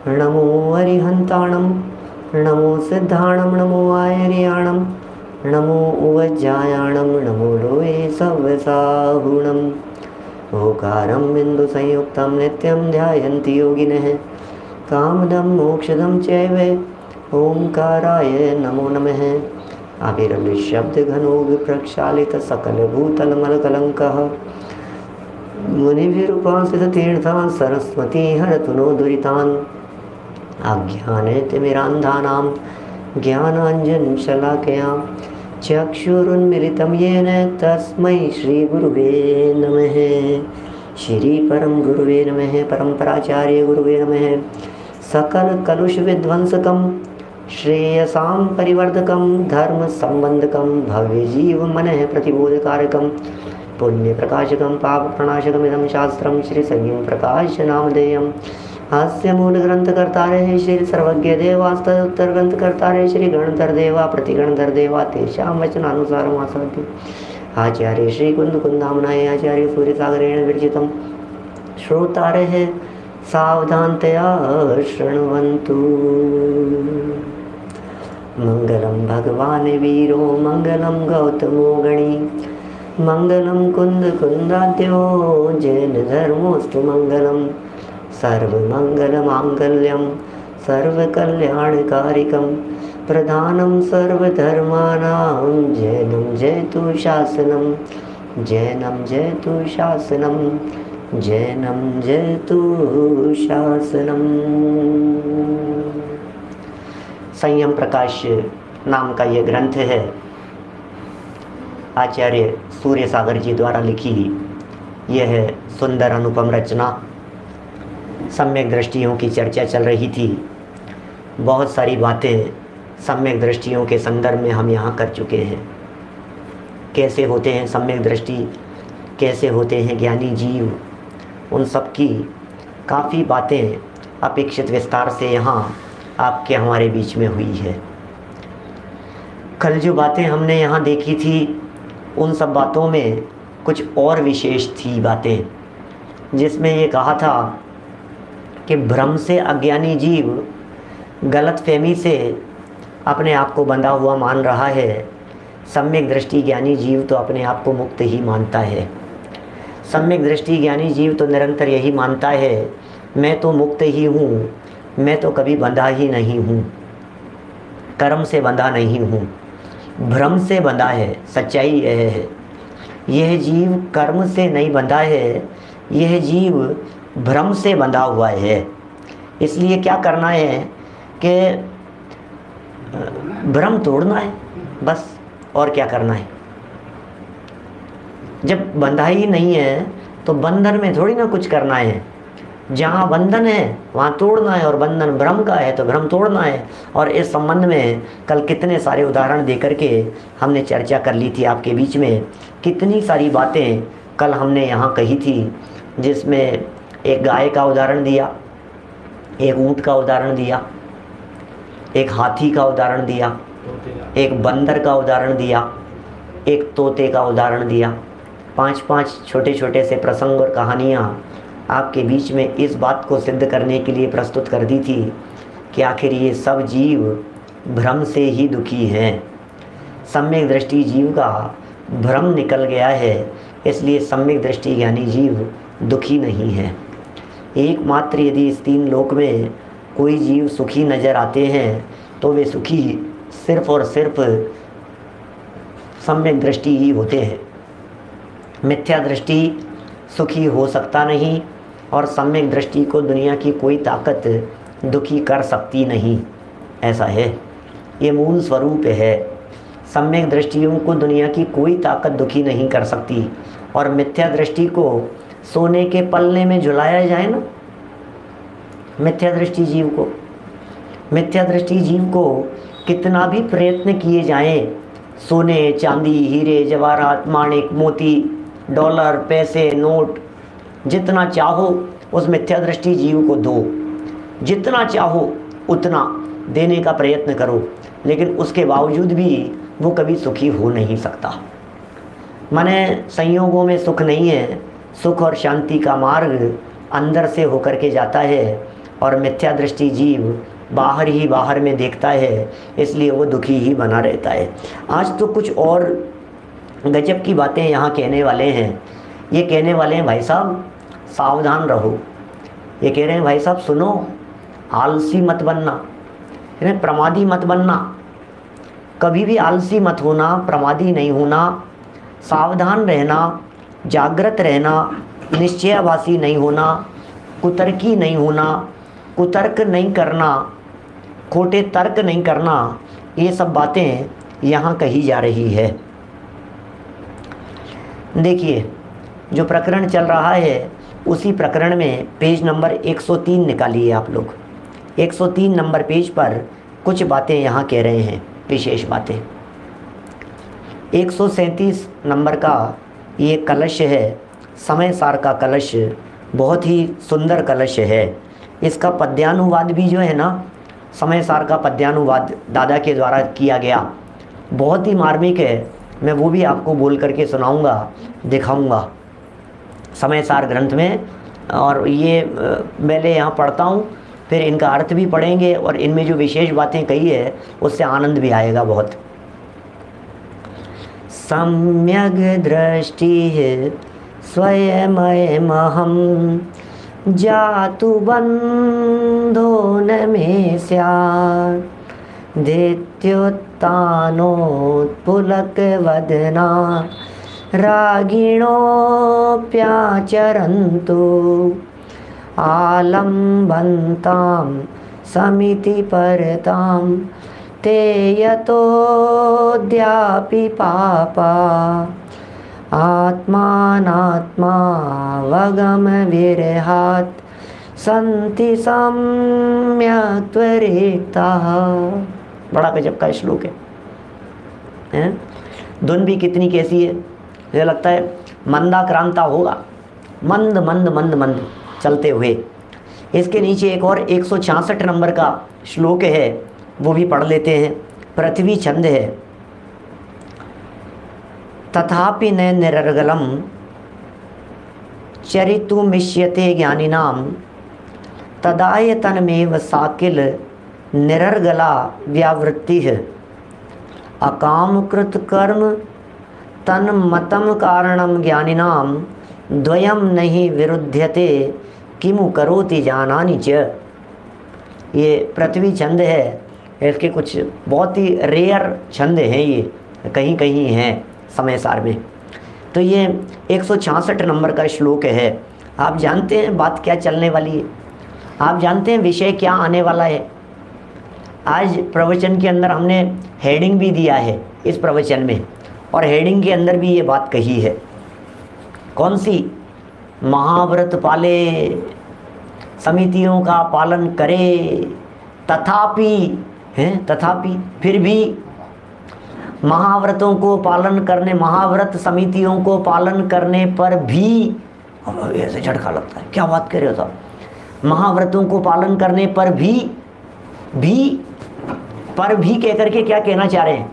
नमो अरिहंताणं नमो सिद्धाणं नमो आयर्याणं नमो उवज्जायाणं नमो लोये सव्यसागुणम् ओकारं बिन्दुसंयुक्तं नित्यं ध्यायन्ति योगिनः कामदं मोक्षदं चैव ओंकाराय नमो नमः। अविरल शब्द घनोग प्रक्षालित सकल भूतल मलकलंकः मुनिभिरुपासित तीर्थान् सरस्वती हरतु नो दुरितान् अज्ञानतिमिरान्धानां ज्ञानाञ्जनशलाकया चक्षुरुन्मिलितं येन तस्मै श्रीगुरुवे नमः। श्री परम गुरुवे नमः। परम्पराचार्य गुरुवे नमः। सकल कलुष विध्वंसकं श्रेयसां परिवर्धकं धर्म संबंधकं भव्य जीव मनः प्रतिबोधकारकं पुण्य प्रकाशकं पाप प्रणाशकम् इदं शास्त्रं श्री संयम प्रकाश नामधेयम् हास्य मूल ग्रंथ कर्तारे श्री सर्वज्ञ देवास्तद उत्तर ग्रंथ कर्तारे श्री गणधर देवा प्रतिगणधर देवा तेषां वचनानुसारम् आसवति आचार्य श्री कुंद कुंदामनाय आचार्य सूर्य सागरेण विरचितं श्रोतारे सावधानतया शृण्वन्तु। मंगलम भगवान वीरो मंगलम गौतमो गणी मंगलम कुंद कुंदाद्यो जैन धर्मोस्तु मंगलम सर्वमंगल मांगल्यम सर्वकल्याणकारिकं प्रधानं सर्वधर्माणां जैनं जयतु शासनं जैनं जयतु शासनं जैनं जयतु शासनम। संयम प्रकाश नाम का यह ग्रंथ है आचार्य सूर्य सागर जी द्वारा लिखी। यह है सुंदर अनुपम रचना। सम्यक दृष्टियों की चर्चा चल रही थी। बहुत सारी बातें सम्यक दृष्टियों के संदर्भ में हम यहाँ कर चुके हैं। कैसे होते हैं सम्यक दृष्टि, कैसे होते हैं ज्ञानी जीव, उन सब की काफ़ी बातें अपेक्षित विस्तार से यहाँ आपके हमारे बीच में हुई है। कल जो बातें हमने यहाँ देखी थी उन सब बातों में कुछ और विशेष थी बातें, जिसमें ये कहा था कि भ्रम से अज्ञानी जीव गलतफहमी से अपने आप को बंधा हुआ मान रहा है। सम्यक दृष्टि ज्ञानी जीव तो अपने आप को मुक्त ही मानता है। सम्यक दृष्टि ज्ञानी जीव तो निरंतर यही मानता है, मैं तो मुक्त ही हूँ, मैं तो कभी बंधा ही नहीं हूँ, कर्म से बंधा नहीं हूँ, भ्रम से बंधा है। सच्चाई यह है, यह जीव कर्म से नहीं बंधा है, यह जीव भ्रम से बंधा हुआ है। इसलिए क्या करना है कि भ्रम तोड़ना है बस, और क्या करना है। जब बंधा ही नहीं है तो बंधन में थोड़ी ना कुछ करना है। जहाँ बंधन है वहाँ तोड़ना है, और बंधन भ्रम का है तो भ्रम तोड़ना है। और इस संबंध में कल कितने सारे उदाहरण दे करके हमने चर्चा कर ली थी आपके बीच में। कितनी सारी बातें कल हमने यहाँ कही थी, जिसमें एक गाय का उदाहरण दिया, एक ऊँट का उदाहरण दिया, एक हाथी का उदाहरण दिया, एक बंदर का उदाहरण दिया, एक तोते का उदाहरण दिया। 5-5 छोटे छोटे से प्रसंग और कहानियाँ आपके बीच में इस बात को सिद्ध करने के लिए प्रस्तुत कर दी थी कि आखिर ये सब जीव भ्रम से ही दुखी हैं। सम्यक दृष्टि जीव का भ्रम निकल गया है, इसलिए सम्यक दृष्टि ज्ञानी जीव दुखी नहीं है। एकमात्र यदि इस 3 लोक में कोई जीव सुखी नज़र आते हैं तो वे सुखी सिर्फ और सिर्फ सम्यक दृष्टि ही होते हैं। मिथ्या दृष्टि सुखी हो सकता नहीं, और सम्यक दृष्टि को दुनिया की कोई ताकत दुखी कर सकती नहीं। ऐसा है, ये मूल स्वरूप है। सम्यक दृष्टियों को दुनिया की कोई ताकत दुखी नहीं कर सकती। और मिथ्या दृष्टि को सोने के पल्ले में झुलाया जाए ना, मिथ्या दृष्टि जीव को, मिथ्या दृष्टि जीव को कितना भी प्रयत्न किए जाएं, सोने चांदी हीरे जवाहरात माणिक मोती डॉलर पैसे नोट जितना चाहो उस मिथ्या दृष्टि जीव को दो, जितना चाहो उतना देने का प्रयत्न करो, लेकिन उसके बावजूद भी वो कभी सुखी हो नहीं सकता। माने संयोगों में सुख नहीं है। सुख और शांति का मार्ग अंदर से होकर के जाता है, और मिथ्या दृष्टि जीव बाहर ही बाहर में देखता है, इसलिए वो दुखी ही बना रहता है। आज तो कुछ और गजब की बातें यहाँ कहने वाले हैं। ये कहने वाले हैं भाई साहब सावधान रहो। ये कह रहे हैं भाई साहब सुनो, आलसी मत बनना, प्रमादी मत बनना, कभी भी आलसी मत होना, प्रमादी नहीं होना, सावधान रहना, जागृत रहना, निश्चयाभासी नहीं होना, कुतर्की नहीं होना, कुतर्क नहीं करना, खोटे तर्क नहीं करना। ये सब बातें यहाँ कही जा रही है। देखिए जो प्रकरण चल रहा है उसी प्रकरण में पेज नंबर 103 निकालिए आप लोग। 103 नंबर पेज पर कुछ बातें यहाँ कह रहे हैं, विशेष बातें। 137 नंबर का ये कलश है, समय सार का कलश, बहुत ही सुंदर कलश है। इसका पद्यानुवाद भी जो है ना, समय सार का पद्यानुवाद दादा के द्वारा किया गया, बहुत ही मार्मिक है। मैं वो भी आपको बोल करके सुनाऊंगा, दिखाऊंगा समय सार ग्रंथ में। और ये पहले यहाँ पढ़ता हूँ, फिर इनका अर्थ भी पढ़ेंगे और इनमें जो विशेष बातें कही है उससे आनंद भी आएगा बहुत। सम्यग दृष्टि स्वयमहम जातु बंधो न मे स्यात् दैत्योत्थानोत्पुलक वदना रागिणोऽप्याचरन्तु आलम्बन्तां समिति परतां ते यतोऽद्यापि पापा आत्मानात्मावगमविरहात् सन्ति सम्यक् त्वरिताः। बड़ा गजब का श्लोक है। धुन भी कितनी कैसी है, मुझे लगता है मंदाक्रांता होगा, मंद मंद मंद मंद चलते हुए। इसके नीचे एक और 166 नंबर का श्लोक है, वो भी पढ़ लेते हैं। पृथ्वी छंद है। तथापि न निरर्गलम चरितुमिष्यते ज्ञानिनां तदायतनमेव साकिल निरर्गला व्यावृत्तिः अकामकृत कर्म तन्मतं कारणं ज्ञानिनां द्वयं नहीं विरुध्यते किमु करोति जानानि च। ये पृथ्वी छंद है, इसके कुछ बहुत ही रेयर छंद हैं, ये कहीं कहीं हैं समय सार में। तो ये 166 नंबर का श्लोक है। आप जानते हैं बात क्या चलने वाली है, आप जानते हैं विषय क्या आने वाला है। आज प्रवचन के अंदर हमने हेडिंग भी दिया है इस प्रवचन में, और हेडिंग के अंदर भी ये बात कही है। कौन सी? महाव्रत पाले, समितियों का पालन करे, तथापि हैं, तथापि फिर भी महाव्रतों को पालन करने, महाव्रत समितियों को पालन करने पर भी, ऐसे झटका लगता है, क्या बात कर रहे हो साहब? महाव्रतों को पालन करने पर भी पर भी कह करके क्या कहना चाह रहे हैं?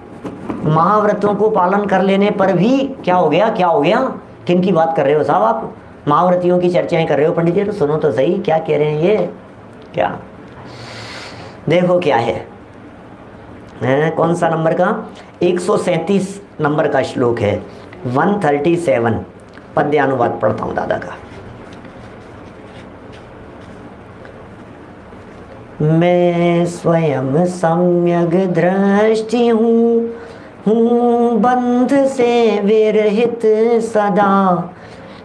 महाव्रतों को पालन कर लेने पर भी क्या हो गया, क्या हो गया? किन की बात कर रहे हो साहब आप? महाव्रतियों की चर्चाएं कर रहे हो पंडित जी? तो सुनो तो सही, क्या कह रहे हैं ये? क्या देखो क्या है, कौन सा नंबर का? 137 नंबर का श्लोक है, 137। पद्यानुवाद पढ़ता हूं दादा का। मैं स्वयं सम्यक दृष्टि हूँ बंध से विरहित सदा,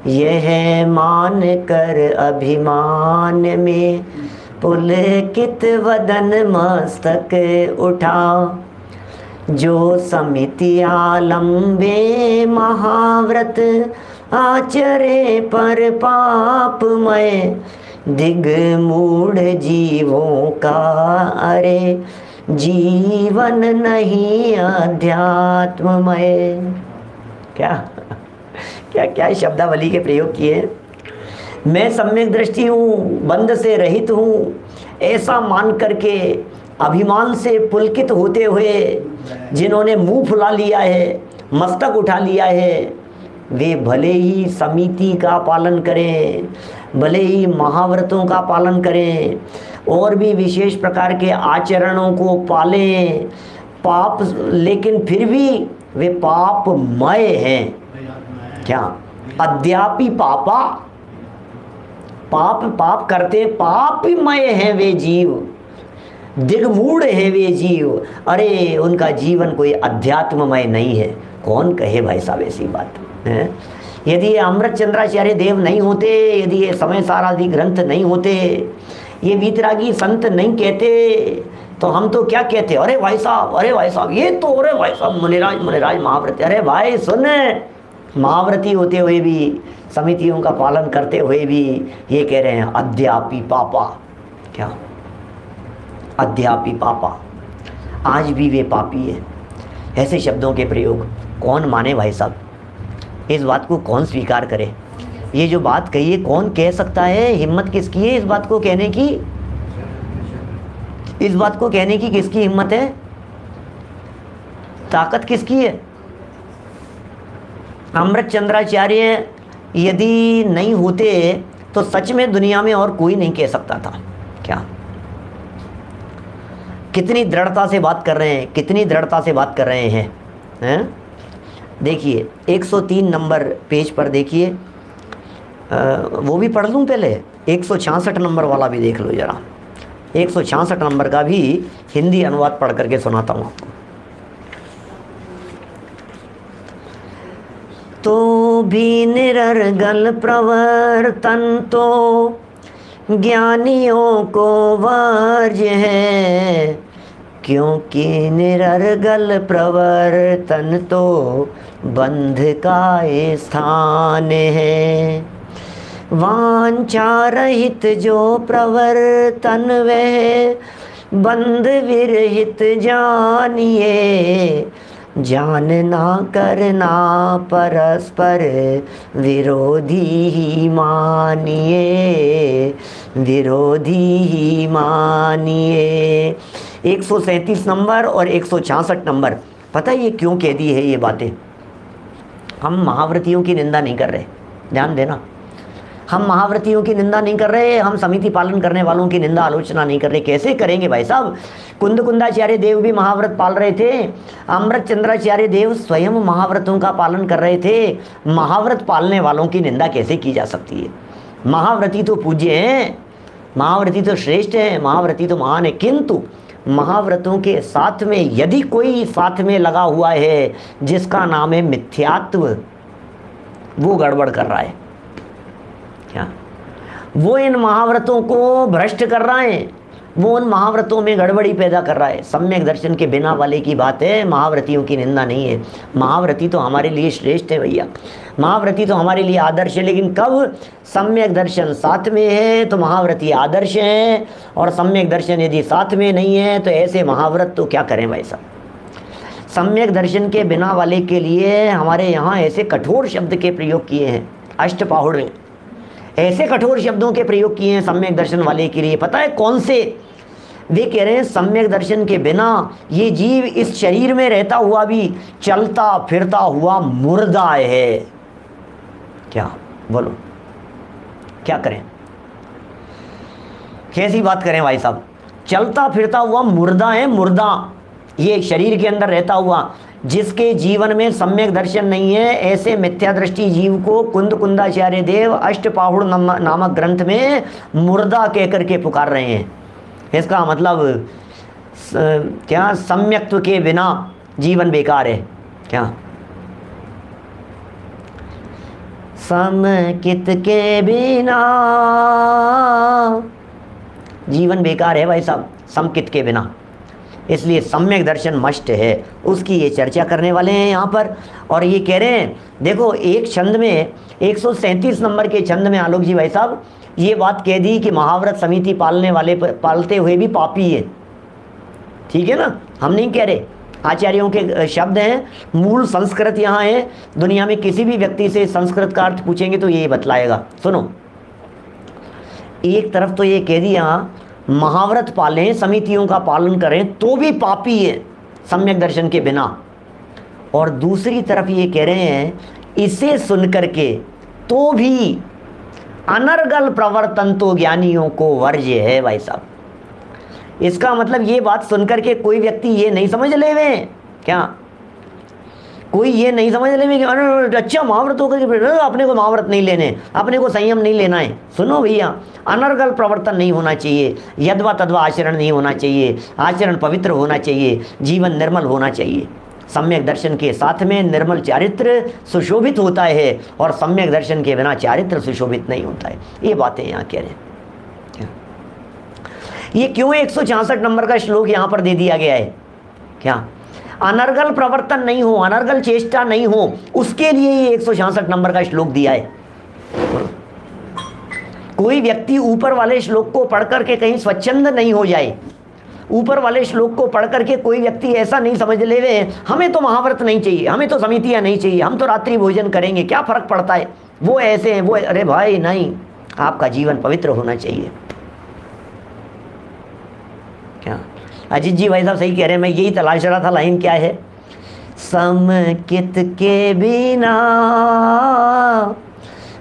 यह मान कर अभिमान में पुलकित वदन मस्तक उठा। जो समिति आलम्बे महाव्रत आचरे पर पापमय, दिग मूढ़ जीवों का अरे जीवन नहीं अध्यात्ममय। क्या क्या क्या शब्दावली के प्रयोग किए। मैं सम्यक दृष्टि हूँ, बंध से रहित हूँ, ऐसा मान करके अभिमान से पुलकित होते हुए जिन्होंने मुंह फुला लिया है, मस्तक उठा लिया है, वे भले ही समिति का पालन करें, भले ही महाव्रतों का पालन करें, और भी विशेष प्रकार के आचरणों को पालें, पाप, लेकिन फिर भी वे पापमय हैं। क्या? अद्यापि पापा, पाप करते पापमय हैं वे जीव, दिग्मूढ़ है वे जीव। अरे उनका जीवन कोई अध्यात्ममय नहीं है। कौन कहे भाई साहब ऐसी बात है? यदि ये अमृत चंद्राचार्य देव नहीं होते, यदि ये समय सारादि ग्रंथ नहीं होते, ये वीतरागी संत नहीं कहते, तो हम तो क्या कहते? अरे भाई साहब, अरे भाई साहब, ये तो, अरे भाई साहब मुनिराज महाव्रती। अरे भाई सुन, महाव्रती होते हुए भी, समितियों का पालन करते हुए भी ये कह रहे हैं अद्यापि पापा। क्या? अद्यापि पापा, आज भी वे पापी है। ऐसे शब्दों के प्रयोग कौन माने भाई साहब? इस बात को कौन स्वीकार करे? ये जो बात कही है कौन कह सकता है? हिम्मत किसकी है इस बात को कहने की? इस बात को कहने की किसकी हिम्मत है? ताकत किसकी है? अमृत चंद्राचार्य यदि नहीं होते तो सच में दुनिया में और कोई नहीं कह सकता था। क्या? कितनी दृढ़ता से बात कर रहे हैं, कितनी दृढ़ता से बात कर रहे हैं? देखिए 103 नंबर पेज पर देखिए, वो भी पढ़ लूँ पहले? 166 नंबर वाला भी देख लो जरा। 166 नंबर का भी हिंदी अनुवाद पढ़ करके सुनाता हूँ आपको। तो भी निरर्गल प्रवर्तन तो ज्ञानियों को वर्ज्य है, क्योंकि निरर्गल प्रवर्तन तो बंध का स्थान है। वांछा रहित जो प्रवर्तन वह बंध विरहित जानिए, जानना करना परस्पर विरोधी ही मानिए, विरोधी ही मानिए। 137 नंबर और 166 नंबर, पता है ये क्यों कह दी है ये बातें? हम महाव्रतियों की निंदा नहीं कर रहे, ध्यान देना। हम महाव्रतियों की निंदा नहीं कर रहे, हम समिति पालन करने वालों की निंदा आलोचना नहीं कर रहे। कैसे करेंगे भाई साहब? कुंदकुंदाचार्य देव भी महाव्रत पाल रहे थे, अमृत चंद्राचार्य देव स्वयं महाव्रतों का पालन कर रहे थे। महाव्रत पालने वालों की निंदा कैसे की जा सकती है? महाव्रती तो पूज्य हैं, महाव्रती तो श्रेष्ठ हैं, महाव्रती तो महान है, किंतु महाव्रतों के साथ में यदि कोई साथ में लगा हुआ है जिसका नाम है मिथ्यात्व, वो गड़बड़ कर रहा है। क्या? वो इन महाव्रतों को भ्रष्ट कर रहा है, वो उन महाव्रतों में गड़बड़ी पैदा कर रहा है। सम्यक दर्शन के बिना वाले की बात है, महाव्रतियों की निंदा नहीं है। महाव्रती तो हमारे लिए श्रेष्ठ है भैया, महाव्रती तो हमारे लिए आदर्श है। लेकिन कब सम्यक दर्शन साथ में है तो महाव्रती आदर्श हैं, और सम्यक दर्शन यदि साथ में नहीं है तो ऐसे महाव्रत तो क्या करें भाई साहब? सम्यक दर्शन के बिना वाले के लिए हमारे यहाँ ऐसे कठोर शब्द के प्रयोग किए हैं, अष्टपाहुड़ में ऐसे कठोर शब्दों के प्रयोग किए हैं सम्यक दर्शन वाले के लिए। पता है कौन से? वे कह रहे हैं सम्यक दर्शन के बिना ये जीव इस शरीर में रहता हुआ भी चलता फिरता हुआ मुर्दा है। क्या बोलो, क्या करें? कैसी बात करें भाई साहब? चलता फिरता हुआ मुर्दा है, मुर्दा, ये शरीर के अंदर रहता हुआ। जिसके जीवन में सम्यक दर्शन नहीं है, ऐसे मिथ्या दृष्टि जीव को कुंदकुंदाचार्य देव अष्टपाहुड़ नामक ग्रंथ में मुर्दा कह करके पुकार रहे हैं। इसका मतलब क्या? सम्यक्त्व के बिना जीवन बेकार है। क्या? समकित के बिना जीवन बेकार है भाई साहब, समकित के बिना। इसलिए सम्यक दर्शन मस्ट है, उसकी ये चर्चा करने वाले हैं यहाँ पर। और ये कह रहे हैं, देखो एक छंद में 137 नंबर के छंद में आलोक जी भाई साहब ये बात कह दी कि महाव्रत समिति पालने वाले पालते हुए भी पापी है। ठीक है ना, हम नहीं कह रहे, आचार्यों के शब्द हैं, मूल संस्कृत यहाँ है। दुनिया में किसी भी व्यक्ति से संस्कृत का अर्थ पूछेंगे तो ये बतलाएगा। सुनो, एक तरफ तो ये कह दिया महाव्रत पालें, समितियों का पालन करें तो भी पापी है सम्यक दर्शन के बिना, और दूसरी तरफ ये कह रहे हैं इसे सुन करके तो भी अनर्गल प्रवर्तन तो ज्ञानियों को वर्ज्य है। भाई साहब इसका मतलब ये बात सुनकर के कोई व्यक्ति ये नहीं समझ ले वे क्या, कोई ये नहीं समझ ले वे कि अरे अच्छा महाव्रत होकर के अपने को महाव्रत नहीं लेने, अपने को संयम नहीं लेना है। सुनो भैया, अनर्गल प्रवर्तन नहीं होना चाहिए, यद्वा तद्वा आचरण नहीं होना चाहिए, आचरण पवित्र होना चाहिए, जीवन निर्मल होना चाहिए। सम्यक दर्शन के साथ में निर्मल चारित्र सुशोभित होता है और सम्यक दर्शन के बिना चारित्र सुशोभित नहीं होता है। ये बातें यहाँ कह रहे हैं। ये क्यों 166 नंबर का श्लोक यहाँ पर दे दिया गया है? क्या अनर्गल प्रवर्तन नहीं हो, अनर्गल चेष्टा नहीं हो, उसके लिए ये 166 नंबर का श्लोक दिया है। कोई व्यक्ति ऊपर वाले श्लोक को पढ़ करके कहीं स्वच्छंद नहीं हो जाए, ऊपर वाले श्लोक को पढ़ करके कोई व्यक्ति ऐसा नहीं समझ ले वे हमें तो महाव्रत नहीं चाहिए, हमें तो समितियां नहीं चाहिए, हम तो रात्रि भोजन करेंगे, क्या फर्क पड़ता है, वो ऐसे हैं वो। अरे भाई नहीं, आपका जीवन पवित्र होना चाहिए। क्या अजीत जी भाई साहब सही कह रहे हैं, मैं यही तलाश रहा था, लाइन क्या है? समकित के बिना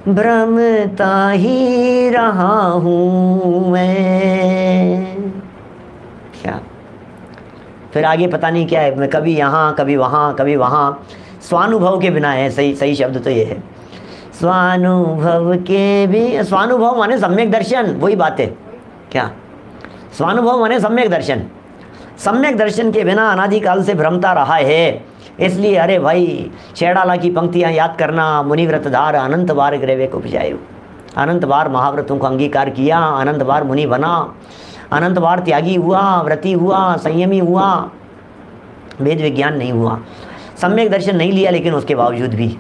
भ्रमता ही रहा हूँ मैं। क्या फिर आगे पता नहीं क्या है, मैं कभी यहाँ कभी वहाँ कभी वहाँ, स्वानुभव के बिना है, सही सही शब्द तो ये है, स्वानुभव के भी। स्वानुभव माने सम्यक दर्शन, वही बात है। क्या स्वानुभव माने सम्यक दर्शन, सम्यक दर्शन के बिना अनादिकाल से भ्रमता रहा है। इसलिए अरे भाई छेड़ाला की पंक्तियाँ याद करना, मुनिव्रत धार अनंत बार ग्रेवे को उपजाए, अनंत बार महाव्रतों को अंगीकार किया, अनंत बार मुनि बना, अनंत बार त्यागी हुआ, व्रती हुआ, संयमी हुआ, वेद विज्ञान नहीं हुआ, सम्यक दर्शन नहीं लिया, लेकिन उसके बावजूद भी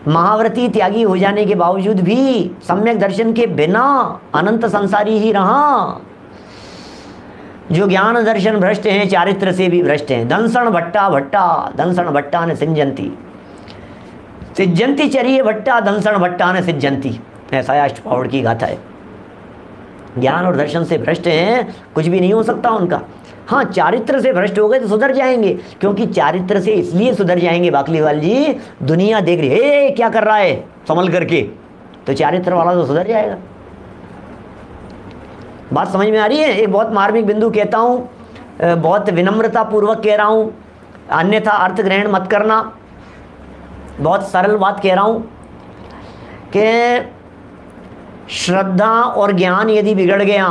महाव्रती त्यागी हो जाने के बावजूद भी सम्यक दर्शन के बिना अनंत संसारी ही रहा। जो ज्ञान दर्शन भ्रष्ट हैं, चारित्र से भी भ्रष्ट हैं। दंसण भट्टा भट्टा, दंसण भट्टा ने सिंजंती, सिज्जंती चरिए भट्टा, दंसण भट्टा ने सिज्जंती, ऐसा अष्टपावड़ की गाथा है। ज्ञान और दर्शन से भ्रष्ट हैं, कुछ भी नहीं हो सकता उनका। हाँ, चारित्र से भ्रष्ट हो गए तो सुधर जाएंगे, क्योंकि चारित्र से इसलिए सुधर जाएंगे बाकलीवाल जी, दुनिया देख रही है क्या कर रहा है संभल करके, तो चारित्र वाला तो सुधर जाएगा। बात समझ में आ रही है? एक बहुत मार्मिक बिंदु कहता हूँ, बहुत विनम्रता पूर्वक कह रहा हूँ, अन्यथा अर्थ ग्रहण मत करना, बहुत सरल बात कह रहा हूँ कि श्रद्धा और ज्ञान यदि बिगड़ गया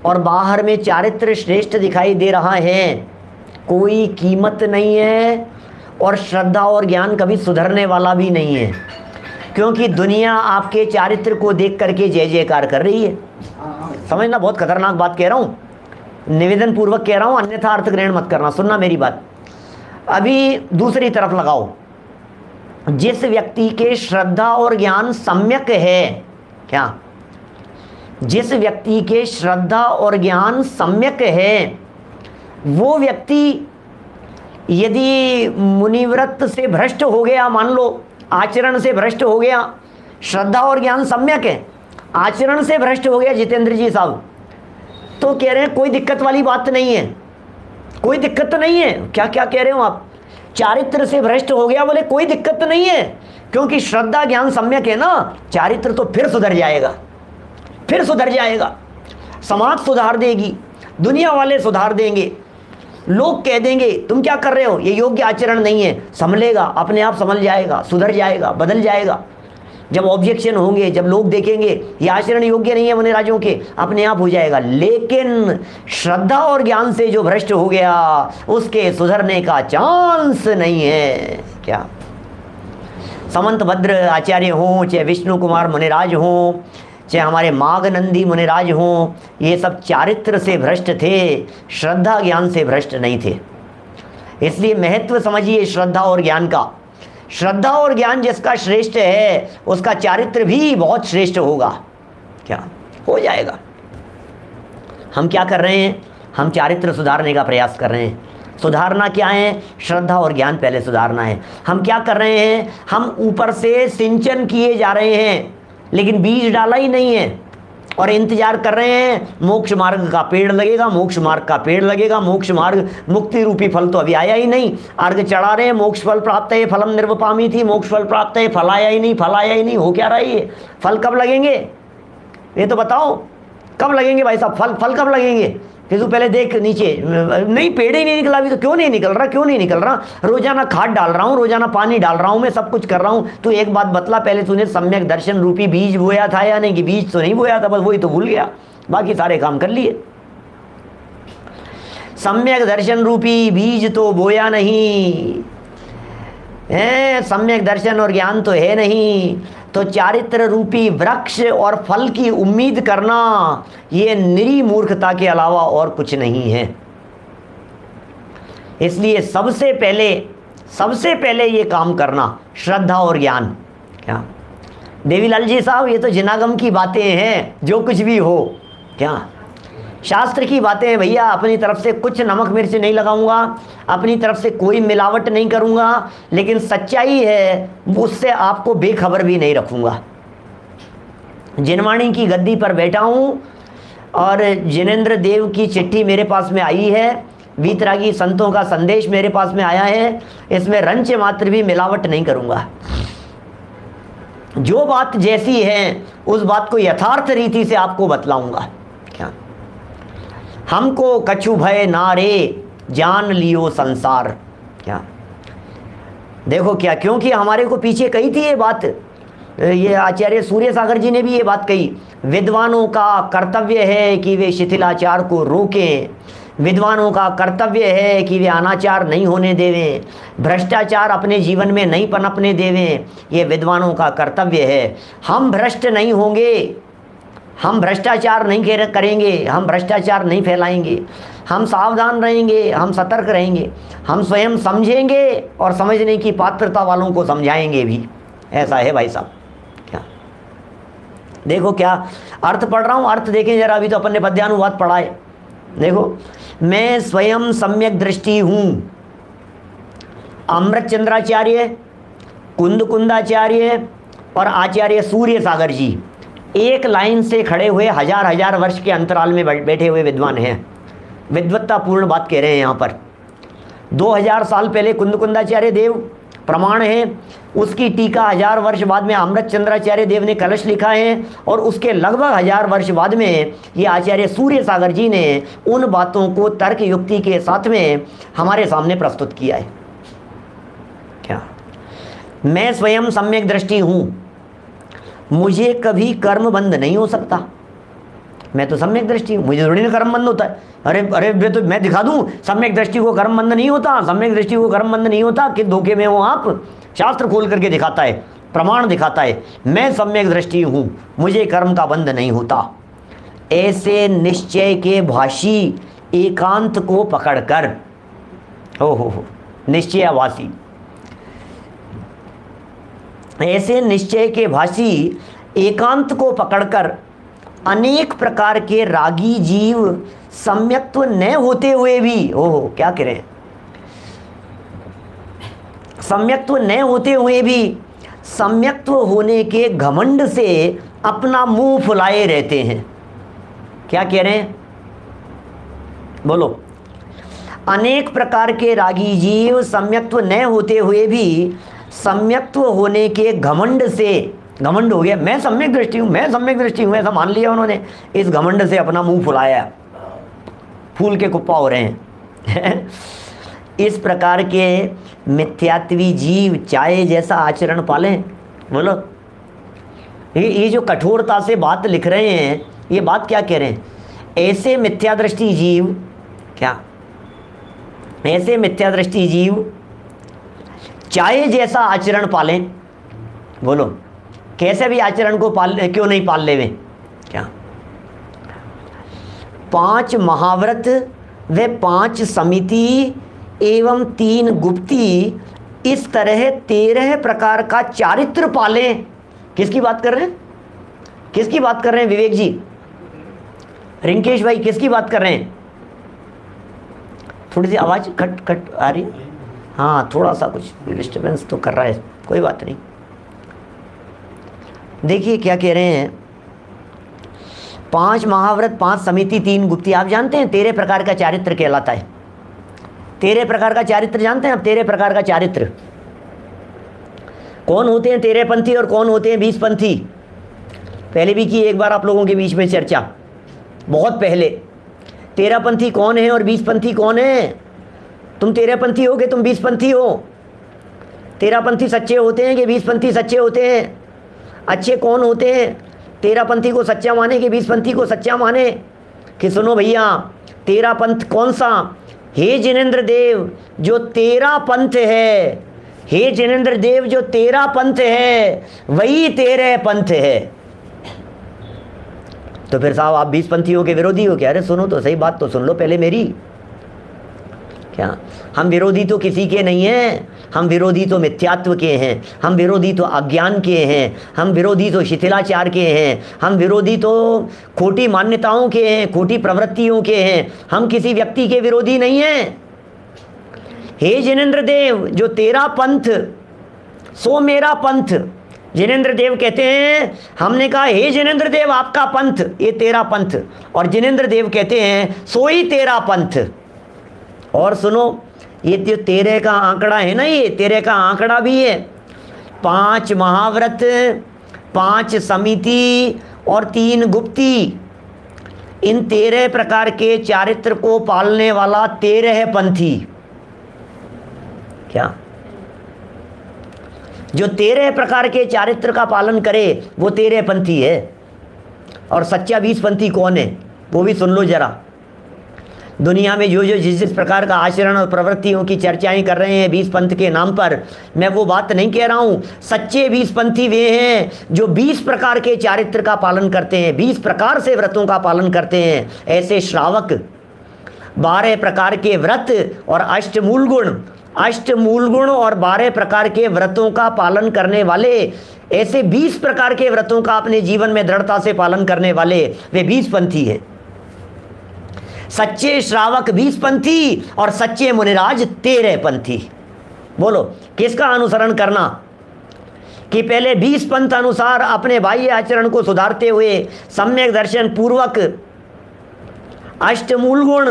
और बाहर में चारित्र श्रेष्ठ दिखाई दे रहा है, कोई कीमत नहीं है, और श्रद्धा और ज्ञान कभी सुधरने वाला भी नहीं है, क्योंकि दुनिया आपके चारित्र को देख करके जय जयकार कर रही है। समझना, बहुत खतरनाक बात कह रहा हूँ, निवेदन पूर्वक कह रहा हूँ, अन्यथा अर्थ ग्रहण मत करना। सुनना मेरी बात, अभी दूसरी तरफ लगाओ। जिस व्यक्ति के श्रद्धा और ज्ञान सम्यक है, क्या जिस व्यक्ति के श्रद्धा और ज्ञान सम्यक है, वो व्यक्ति यदि मुनिव्रत से भ्रष्ट हो गया, मान लो आचरण से भ्रष्ट हो गया, श्रद्धा और ज्ञान सम्यक है, आचरण से भ्रष्ट हो गया जितेंद्र जी साहब, तो कह रहे हैं कोई दिक्कत वाली बात नहीं है, कोई दिक्कत नहीं है। क्या क्या कह रहे हो आप? चारित्र से भ्रष्ट हो गया, बोले कोई दिक्कत नहीं है, क्योंकि श्रद्धा ज्ञान सम्यक है ना, चारित्र तो फिर सुधर जाएगा, फिर सुधर जाएगा, समाज सुधार देगी, दुनिया वाले सुधार देंगे, लोग कह देंगे तुम क्या कर रहे हो, ये योग्य आचरण नहीं है, संभलेगा, अपने आप संभल जाएगा, सुधर जाएगा, बदल जाएगा। जब ऑब्जेक्शन होंगे, जब लोग देखेंगे ये आचरण योग्य नहीं है मुनिराजों के, अपने आप हो जाएगा। लेकिन श्रद्धा और ज्ञान से जो भ्रष्ट हो गया, उसके सुधरने का चांस नहीं है। क्या समंत भद्र आचार्य हों, चाहे विष्णु कुमार मुनिराज हों, चाहे हमारे माघनंदी मुनिराज हों, ये सब चारित्र से भ्रष्ट थे, श्रद्धा ज्ञान से भ्रष्ट नहीं थे। इसलिए महत्व समझिए श्रद्धा और ज्ञान का। श्रद्धा और ज्ञान जिसका श्रेष्ठ है, उसका चारित्र भी बहुत श्रेष्ठ होगा। क्या हो जाएगा? हम क्या कर रहे हैं? हम चारित्र सुधारने का प्रयास कर रहे हैं। सुधारना क्या है? श्रद्धा और ज्ञान पहले सुधारना है। हम क्या कर रहे हैं? हम ऊपर से सिंचन किए जा रहे हैं, लेकिन बीज डाला ही नहीं है, और इंतजार कर रहे हैं मोक्ष मार्ग का पेड़ लगेगा, मोक्ष मार्ग का पेड़ लगेगा, मोक्ष मार्ग, मुक्ति रूपी फल तो अभी आया ही नहीं। अर्घ चढ़ा रहे हैं, मोक्ष फल प्राप्त है, फलम निर्वपामी थी, मोक्ष फल प्राप्त है, फल आया ही नहीं, फल आया ही नहीं, हो क्या रहा है ये? फल कब लगेंगे ये तो बताओ, कब लगेंगे भाई साहब फल? फल कब लगेंगे? फिर तू पहले देख नीचे, नहीं पेड़ ही नहीं निकला अभी तो। क्यों नहीं निकल रहा? क्यों नहीं निकल रहा? रोजाना खाद डाल रहा हूँ, रोजाना पानी डाल रहा हूँ, मैं सब कुछ कर रहा हूँ। तू एक बात बतला, पहले तूने सम्यक दर्शन रूपी बीज बोया था या नहीं? कि बीज तो नहीं बोया था, बस वही तो भूल गया, बाकी सारे काम कर लिए। सम्यक दर्शन रूपी बीज तो बोया नहीं है, सम्यक दर्शन और ज्ञान तो है नहीं, तो चारित्र रूपी वृक्ष और फल की उम्मीद करना ये निरी मूर्खता के अलावा और कुछ नहीं है। इसलिए सबसे पहले ये काम करना, श्रद्धा और ज्ञान। क्या देवीलाल जी साहब, ये तो जिनागम की बातें हैं, जो कुछ भी हो, क्या शास्त्र की बातें हैं भैया। अपनी तरफ से कुछ नमक मिर्च नहीं लगाऊंगा, अपनी तरफ से कोई मिलावट नहीं करूंगा, लेकिन सच्चाई है उससे आपको बेखबर भी नहीं रखूंगा। जिनवाणी की गद्दी पर बैठा हूं और जिनेंद्र देव की चिट्ठी मेरे पास में आई है, वीतरागी संतों का संदेश मेरे पास में आया है, इसमें रंच मात्र भी मिलावट नहीं करूंगा। जो बात जैसी है उस बात को यथार्थ रीति से आपको बतलाऊंगा। क्या हमको कछु भय ना रे, जान लियो संसार। क्या देखो क्या, क्योंकि हमारे को पीछे कही थी ये बात, ये आचार्य सूर्य सागर जी ने भी ये बात कही, विद्वानों का कर्तव्य है कि वे शिथिलाचार को रोकें, विद्वानों का कर्तव्य है कि वे अनाचार नहीं होने देवें, भ्रष्टाचार अपने जीवन में नहीं पनपने देवें, ये विद्वानों का कर्तव्य है। हम भ्रष्ट नहीं होंगे, हम भ्रष्टाचार नहीं करेंगे, हम भ्रष्टाचार नहीं फैलाएंगे, हम सावधान रहेंगे, हम सतर्क रहेंगे, हम स्वयं समझेंगे और समझने की पात्रता वालों को समझाएंगे भी। ऐसा है भाई साहब। क्या देखो क्या अर्थ पढ़ रहा हूँ, अर्थ देखें जरा। अभी तो अपन ने पद्यानुवाद पढ़ा है। देखो, मैं स्वयं सम्यक दृष्टि हूँ। अमृत चंद्राचार्य, कुंद कुंदाचार्य और आचार्य सूर्य सागर जी एक लाइन से खड़े हुए हजार वर्ष के अंतराल में बैठे हुए विद्वान हैं। विद्वत्तापूर्ण बात कह रहे हैं यहाँ पर। 2000 साल पहले कुंद कुंदाचार्य देव प्रमाण है, उसकी टीका 1000 वर्ष बाद में अमृत चंद्राचार्य देव ने कलश लिखा है, और उसके लगभग 1000 वर्ष बाद में ये आचार्य सूर्य सागर जी ने उन बातों को तर्क युक्ति के साथ में हमारे सामने प्रस्तुत किया है। क्या मैं स्वयं सम्यक दृष्टि हूँ, मुझे कभी कर्म बंद नहीं हो सकता। मैं तो सम्यक दृष्टि हूँ, मुझे थोड़ी ना कर्म बंद होता है। अरे तो मैं दिखा दूं सम्यक दृष्टि को कर्म बंद नहीं होता, सम्यक दृष्टि को कर्म बंद नहीं होता। कि धोखे में हो आप? शास्त्र खोल करके दिखाता है, प्रमाण दिखाता है। मैं सम्यक दृष्टि हूँ, मुझे कर्म का बंध नहीं होता। ऐसे निश्चय के भाषी एकांत को पकड़कर, हो निश्चयवासी, ऐसे निश्चय के भाषी एकांत को पकड़कर अनेक प्रकार के रागी जीव सम्यक्त्व न होते हुए भी, क्या कह रहे हैं, सम्यक्त्व न होते हुए भी सम्यक्त्व होने के घमंड से अपना मुंह फुलाए रहते हैं। क्या कह रहे हैं बोलो? अनेक प्रकार के रागी जीव सम्यक्त्व न होते हुए भी सम्यक्त्व होने के घमंड से, घमंड हो गया, मैं सम्यक दृष्टि हूँ, मैं सम्यक दृष्टि हूँ, ऐसा मान लिया उन्होंने। इस घमंड से अपना मुंह फुलाया, फूल के कुप्पा हो रहे हैं। इस प्रकार के मिथ्यात्वी जीव चाहे जैसा आचरण पालें। बोलो, ये जो कठोरता से बात लिख रहे हैं, ये बात क्या कह रहे हैं? ऐसे मिथ्या दृष्टि जीव, क्या ऐसे मिथ्या दृष्टि जीव चाहे जैसा आचरण पालें, बोलो कैसे भी आचरण को क्यों नहीं पाल लेवे? क्या 5 महाव्रत व 5 समिति एवं 3 गुप्ती, इस तरह 13 प्रकार का चारित्र पालें। किसकी बात कर रहे हैं? किसकी बात कर रहे हैं विवेक जी, रिंकेश भाई, किसकी बात कर रहे हैं? थोड़ी सी आवाज़ कट कट आ रही है। हाँ, थोड़ा सा कुछ डिस्टर्बेंस तो कर रहा है, कोई बात नहीं। देखिए क्या कह रहे हैं, 5 महाव्रत 5 समिति 3 गुप्ती। आप जानते हैं 13 प्रकार का चारित्र कहलाता है। 13 प्रकार का चारित्र जानते हैं आप? 13 प्रकार का चारित्र कौन होते हैं? 13 पंथी और कौन होते हैं 20 पंथी? पहले भी की एक बार आप लोगों के बीच में चर्चा। बहुत पहले। तेरापंथी कौन है और बीसपंथी कौन है? तुम तेरापंथी हो कि तुम बीसपंथी हो? तेरापंथी सच्चे होते हैं कि बीसपंथी सच्चे होते हैं? अच्छे कौन होते हैं? तेरापंथी को सच्चा माने कि बीसपंथी को सच्चा माने? कि सुनो भैया, तेरा पंथ कौन सा? हे जिनेंद्र देव, जो तेरा पंथ है, हे जिनेंद्र देव, जो तेरा पंथ है वही तेरे पंथ है। तो फिर साहब आप बीसपंथियों के विरोधी हो क्या? अरे सुनो तो सही, बात तो सुन लो पहले मेरी। क्या हम विरोधी तो किसी के नहीं हैं, हम विरोधी तो मिथ्यात्व के हैं, हम विरोधी तो अज्ञान के हैं, हम विरोधी तो शिथिलाचार के हैं, हम विरोधी तो खोटी मान्यताओं के हैं, खोटी प्रवृत्तियों के हैं। हम किसी व्यक्ति के विरोधी नहीं हैं। हे जिनेंद्र देव, जो तेरा पंथ सो मेरा पंथ। जिनेंद्र देव कहते हैं, हमने कहा हे जिनेंद्र देव आपका पंथ ये तेरा पंथ, और जिनेंद्र देव कहते हैं सो ही तेरा पंथ। और सुनो, ये जो तेरे का आंकड़ा है ना, ये तेरे का आंकड़ा भी है। 5 महाव्रत, 5 समिति और 3 गुप्ती, इन 13 प्रकार के चारित्र को पालने वाला 13 पंथी। क्या? जो 13 प्रकार के चारित्र का पालन करे वो 13 पंथी है। और सच्चा 20 पंथी कौन है वो भी सुन लो जरा। दुनिया में जो जिस प्रकार का आचरण और प्रवृत्तियों की चर्चाएं कर रहे हैं 20 पंथ के नाम पर, मैं वो बात नहीं कह रहा हूं। सच्चे 20 पंथी वे हैं जो 20 प्रकार के चारित्र का पालन करते हैं, 20 प्रकार से व्रतों का पालन करते हैं। ऐसे श्रावक 12 प्रकार के व्रत और अष्टमूल गुण और 12 प्रकार के व्रतों का पालन करने वाले, ऐसे 20 प्रकार के व्रतों का अपने जीवन में दृढ़ता से पालन करने वाले वे 20 पंथी हैं। सच्चे श्रावक 20 पंथी और सच्चे मुनिराज 13 पंथी। बोलो किसका अनुसरण करना? कि पहले 20 पंथ अनुसार अपने बाह्य आचरण को सुधारते हुए सम्यक दर्शन पूर्वक अष्टमूल गुण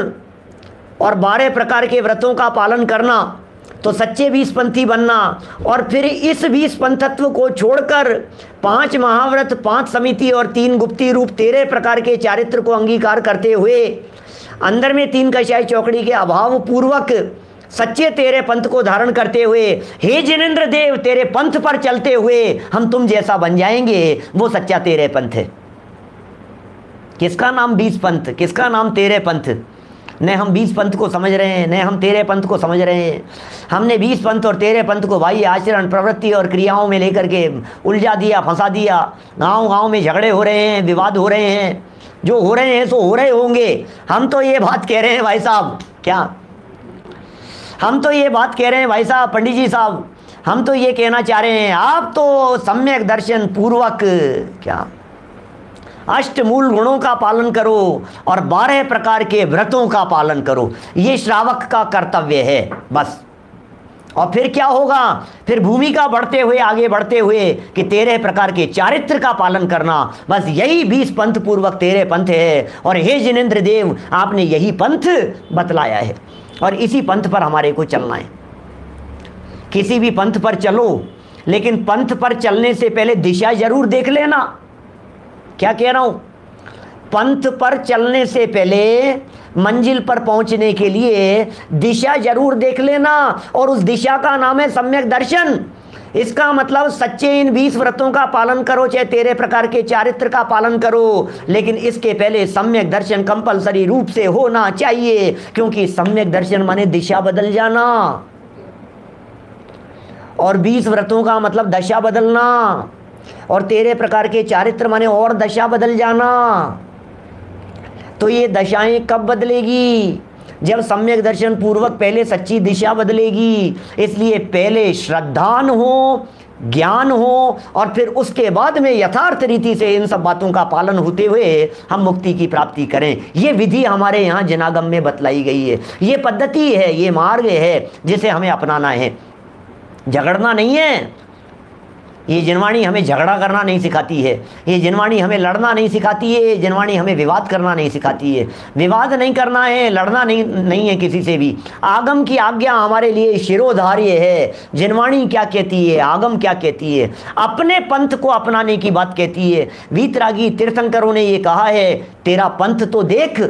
और 12 प्रकार के व्रतों का पालन करना, तो सच्चे 20 पंथी बनना। और फिर इस 20 पंथत्व को छोड़कर 5 महाव्रत, 5 समिति और 3 गुप्ती रूप 13 प्रकार के चारित्र को अंगीकार करते हुए अंदर में 3 कषाय चौकड़ी के अभाव पूर्वक सच्चे 13 पंथ को धारण करते हुए, हे जिनेंद्र देव, तेरे पंथ पर चलते हुए हम तुम जैसा बन जाएंगे, वो सच्चा 13 पंथ है। किसका नाम 20 पंथ, किसका नाम 13 पंथ? न हम 20 पंथ को समझ रहे हैं, न हम 13 पंथ को समझ रहे हैं। हमने 20 पंथ और 13 पंथ को बाह्य आचरण, प्रवृत्ति और क्रियाओं में लेकर के उलझा दिया, फंसा दिया। गांव गांव में झगड़े हो रहे हैं, विवाद हो रहे हैं, जो हो रहे हैं सो हो रहे होंगे। हम तो ये बात कह रहे हैं भाई साहब, क्या हम तो ये बात कह रहे हैं भाई साहब, पंडित जी साहब, हम तो ये कहना चाह रहे हैं, आप तो सम्यक दर्शन पूर्वक क्या अष्टमूल गुणों का पालन करो और 12 प्रकार के व्रतों का पालन करो। ये श्रावक का कर्तव्य है बस। और फिर क्या होगा? फिर भूमिका बढ़ते हुए, आगे बढ़ते हुए कि 13 प्रकार के चारित्र का पालन करना, बस यही 20 पंथ पूर्वक 13 पंथ है। और हे जिनेंद्र देव, आपने यही पंथ बतलाया है और इसी पंथ पर हमारे को चलना है। किसी भी पंथ पर चलो, लेकिन पंथ पर चलने से पहले दिशा जरूर देख लेना। क्या कह रहा हूं? पंथ पर चलने से पहले मंजिल पर पहुंचने के लिए दिशा जरूर देख लेना, और उस दिशा का नाम है सम्यक दर्शन। इसका मतलब सच्चे इन 20 व्रतों का पालन करो, चाहे 13 प्रकार के चारित्र का पालन करो, लेकिन इसके पहले सम्यक दर्शन कंपलसरी रूप से होना चाहिए, क्योंकि सम्यक दर्शन माने दिशा बदल जाना, और 20 व्रतों का मतलब दशा बदलना, और 13 प्रकार के चारित्र माने और दशा बदल जाना। तो ये दशाएं कब बदलेगी? जब सम्यक दर्शन पूर्वक पहले सच्ची दिशा बदलेगी। इसलिए पहले श्रद्धान हो, ज्ञान हो, और फिर उसके बाद में यथार्थ रीति से इन सब बातों का पालन होते हुए हम मुक्ति की प्राप्ति करें। ये विधि हमारे यहाँ जनागम में बतलाई गई है। ये पद्धति है, ये मार्ग है जिसे हमें अपनाना है। झगड़ना नहीं है, ये जिनवाणी हमें झगड़ा करना नहीं सिखाती है, ये जिनवाणी हमें लड़ना नहीं सिखाती है, ये जिनवाणी हमें विवाद करना नहीं सिखाती है। विवाद नहीं करना है, लड़ना नहीं है किसी से भी। आगम की आज्ञा हमारे लिए शिरोधार्य है। जिनवाणी क्या कहती है, आगम क्या कहती है, अपने पंथ को अपनाने की बात कहती है। वीतरागी तीर्थंकरों ने ये कहा है, तेरा पंथ तो देख।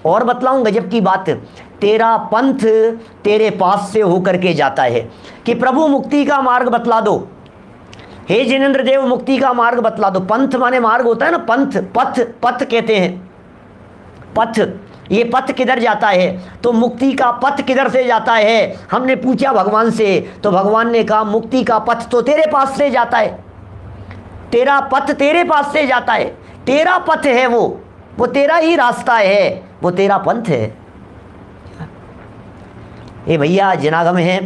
और बतलाऊं गजब की बात, तेरा पंथ तेरे पास से होकर के जाता है कि प्रभु मुक्ति का मार्ग बतला दो, हे जिनेंद्र देव मुक्ति का मार्ग बतला दो। पंथ माने मार्ग होता है ना, पंथ, पथ, पथ कहते हैं, पथ। ये पथ किधर जाता है, तो मुक्ति का पथ किधर से जाता है। हमने पूछा भगवान से, तो भगवान ने कहा मुक्ति का पथ तो तेरे पास से जाता है, तेरा पथ तेरे पास से जाता है, तेरा पथ है वो तेरा ही रास्ता है, वो तेरा पंथ है। ये भैया जिनागम है,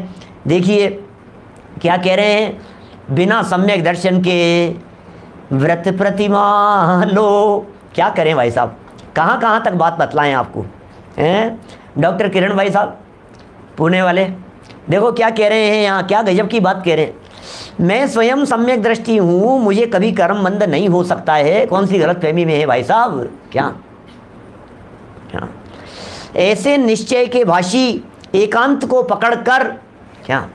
देखिए क्या कह रहे हैं, बिना सम्यक दर्शन के व्रत प्रतिमा लो। क्या करें भाई साहब, कहाँ कहाँ तक बात बतलाएं आपको, हैं डॉक्टर किरण भाई साहब पुणे वाले, देखो क्या कह रहे हैं यहाँ, क्या गजब की बात कह रहे हैं। मैं स्वयं सम्यक दृष्टि हूँ, मुझे कभी कर्म बंध नहीं हो सकता है। कौन सी गलत फहमी में है भाई साहब, क्या ऐसे निश्चय के भाषी एकांत को पकड़कर, क्या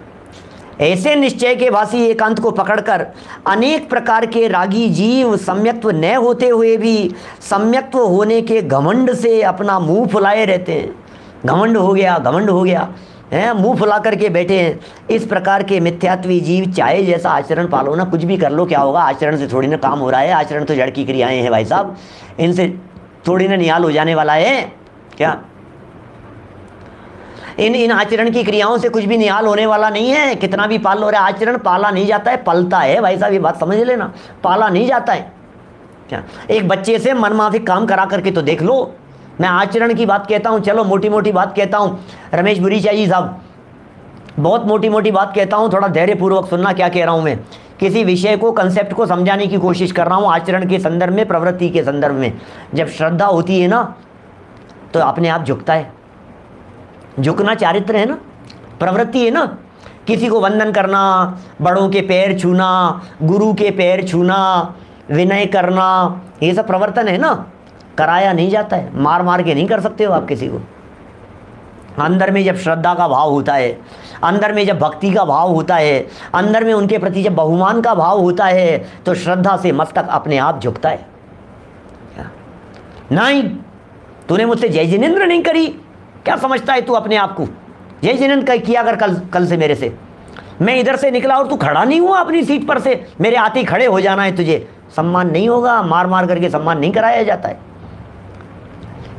ऐसे निश्चय के भाषी एकांत को पकड़कर अनेक प्रकार के रागी जीव सम्यक्त्व न होते हुए भी सम्यक्त्व होने के घमंड से अपना मुंह फुलाए रहते हैं। घमंड हो गया, घमंड हो गया है, मुंह फुला करके बैठे हैं। इस प्रकार के मिथ्यात्वी जीव चाहे जैसा आचरण पालो ना, कुछ भी कर लो, क्या होगा, आचरण से थोड़ी ना काम हो रहा है। आचरण तो जड़ की क्रियाएं हैं भाई साहब, इनसे थोड़ी ना निहाल हो जाने वाला है। क्या इन आचरण की क्रियाओं से कुछ भी निहाल होने वाला नहीं है। कितना भी पाल लो रहा है, आचरण पाला नहीं जाता है, पलता है भाई साहब, ये बात समझ लेना, पाला नहीं जाता है। क्या एक बच्चे से मनमाफिक काम करा करके तो देख लो। मैं आचरण की बात कहता हूँ, चलो मोटी मोटी बात कहता हूँ, रमेश बुरीचा जी साहब बहुत मोटी मोटी बात कहता हूँ, थोड़ा धैर्यपूर्वक सुनना क्या कह रहा हूँ मैं। किसी विषय को, कंसेप्ट को समझाने की कोशिश कर रहा हूँ आचरण के संदर्भ में, प्रवृत्ति के संदर्भ में। जब श्रद्धा होती है ना तो अपने आप झुकता है। झुकना चारित्र है ना, प्रवृत्ति है ना। किसी को वंदन करना, बड़ों के पैर छूना, गुरु के पैर छूना, विनय करना, ये सब प्रवर्तन है ना, कराया नहीं जाता है, मार मार के नहीं कर सकते हो आप किसी को। अंदर में जब श्रद्धा का भाव होता है, अंदर में जब भक्ति का भाव होता है, अंदर में उनके प्रति जब बहुमान का भाव होता है, तो श्रद्धा से मस्तक अपने आप झुकता है। नहीं, तूने मुझसे जय जिनेंद्र नहीं करी, क्या समझता है तू अपने आप को। जय जिनेंद्र किया अगर कल से मेरे से, मैं इधर से निकला और तू खड़ा नहीं हुआ अपनी सीट पर से, मेरे आते ही खड़े हो जाना है तुझे, सम्मान नहीं होगा। मार मार करके सम्मान नहीं कराया जाता है।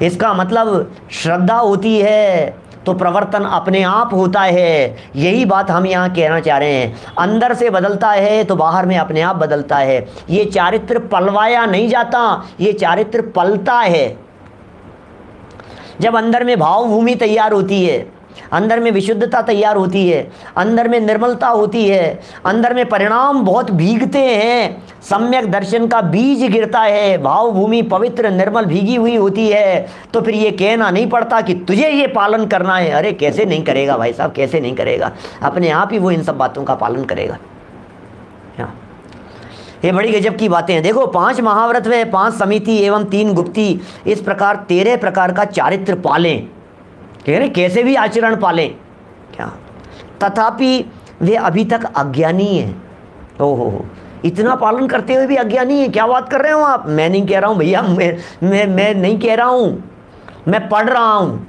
इसका मतलब श्रद्धा होती है तो प्रवर्तन अपने आप होता है। यही बात हम यहाँ कहना चाह रहे हैं। अंदर से बदलता है तो बाहर में अपने आप बदलता है। ये चारित्र पलवाया नहीं जाता, ये चारित्र पलता है। जब अंदर में भाव भूमि तैयार होती है, अंदर में विशुद्धता तैयार होती है, अंदर में निर्मलता होती है, अंदर में परिणाम बहुत भीगते हैं, सम्यक दर्शन का बीज गिरता है, भाव भूमि पवित्र निर्मल भीगी हुई होती है, तो फिर ये कहना नहीं पड़ता कि तुझे ये पालन करना है। अरे कैसे नहीं करेगा भाई साहब, कैसे नहीं करेगा, अपने आप ही वो इन सब बातों का पालन करेगा। ये बड़ी गजब की बातें हैं। देखो 5 महाव्रत में 5 समिति एवं 3 गुप्ती, इस प्रकार 13 प्रकार का चारित्र पालें। कह रहे कैसे भी आचरण पालें, क्या तथापि वे अभी तक अज्ञानी हैं। ओहो, इतना पालन करते हुए भी अज्ञानी है, क्या बात कर रहे हो आप। मैं नहीं कह रहा हूँ भैया, मैं नहीं कह रहा हूँ, मैं पढ़ रहा हूँ,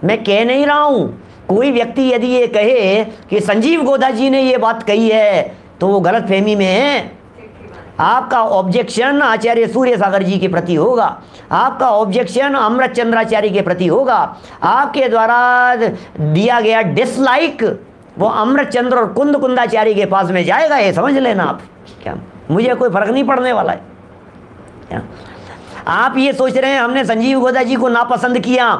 मैं कह नहीं रहा हूँ। कोई व्यक्ति यदि ये कहे कि संजीव गोदा जी ने ये बात कही है तो वो गलत फहमी में है। आपका ऑब्जेक्शन आचार्य सूर्य सागर जी के प्रति होगा, आपका ऑब्जेक्शन अमृत चंद्राचार्य के प्रति होगा, आपके द्वारा दिया गया डिसलाइक वो अमृत चंद्र और कुंद कुंदाचार्य के पास में जाएगा, ये समझ लेना आप। क्या मुझे कोई फर्क नहीं पड़ने वाला है। क्या आप ये सोच रहे हैं हमने संजीव गोदा जी को नापसंद किया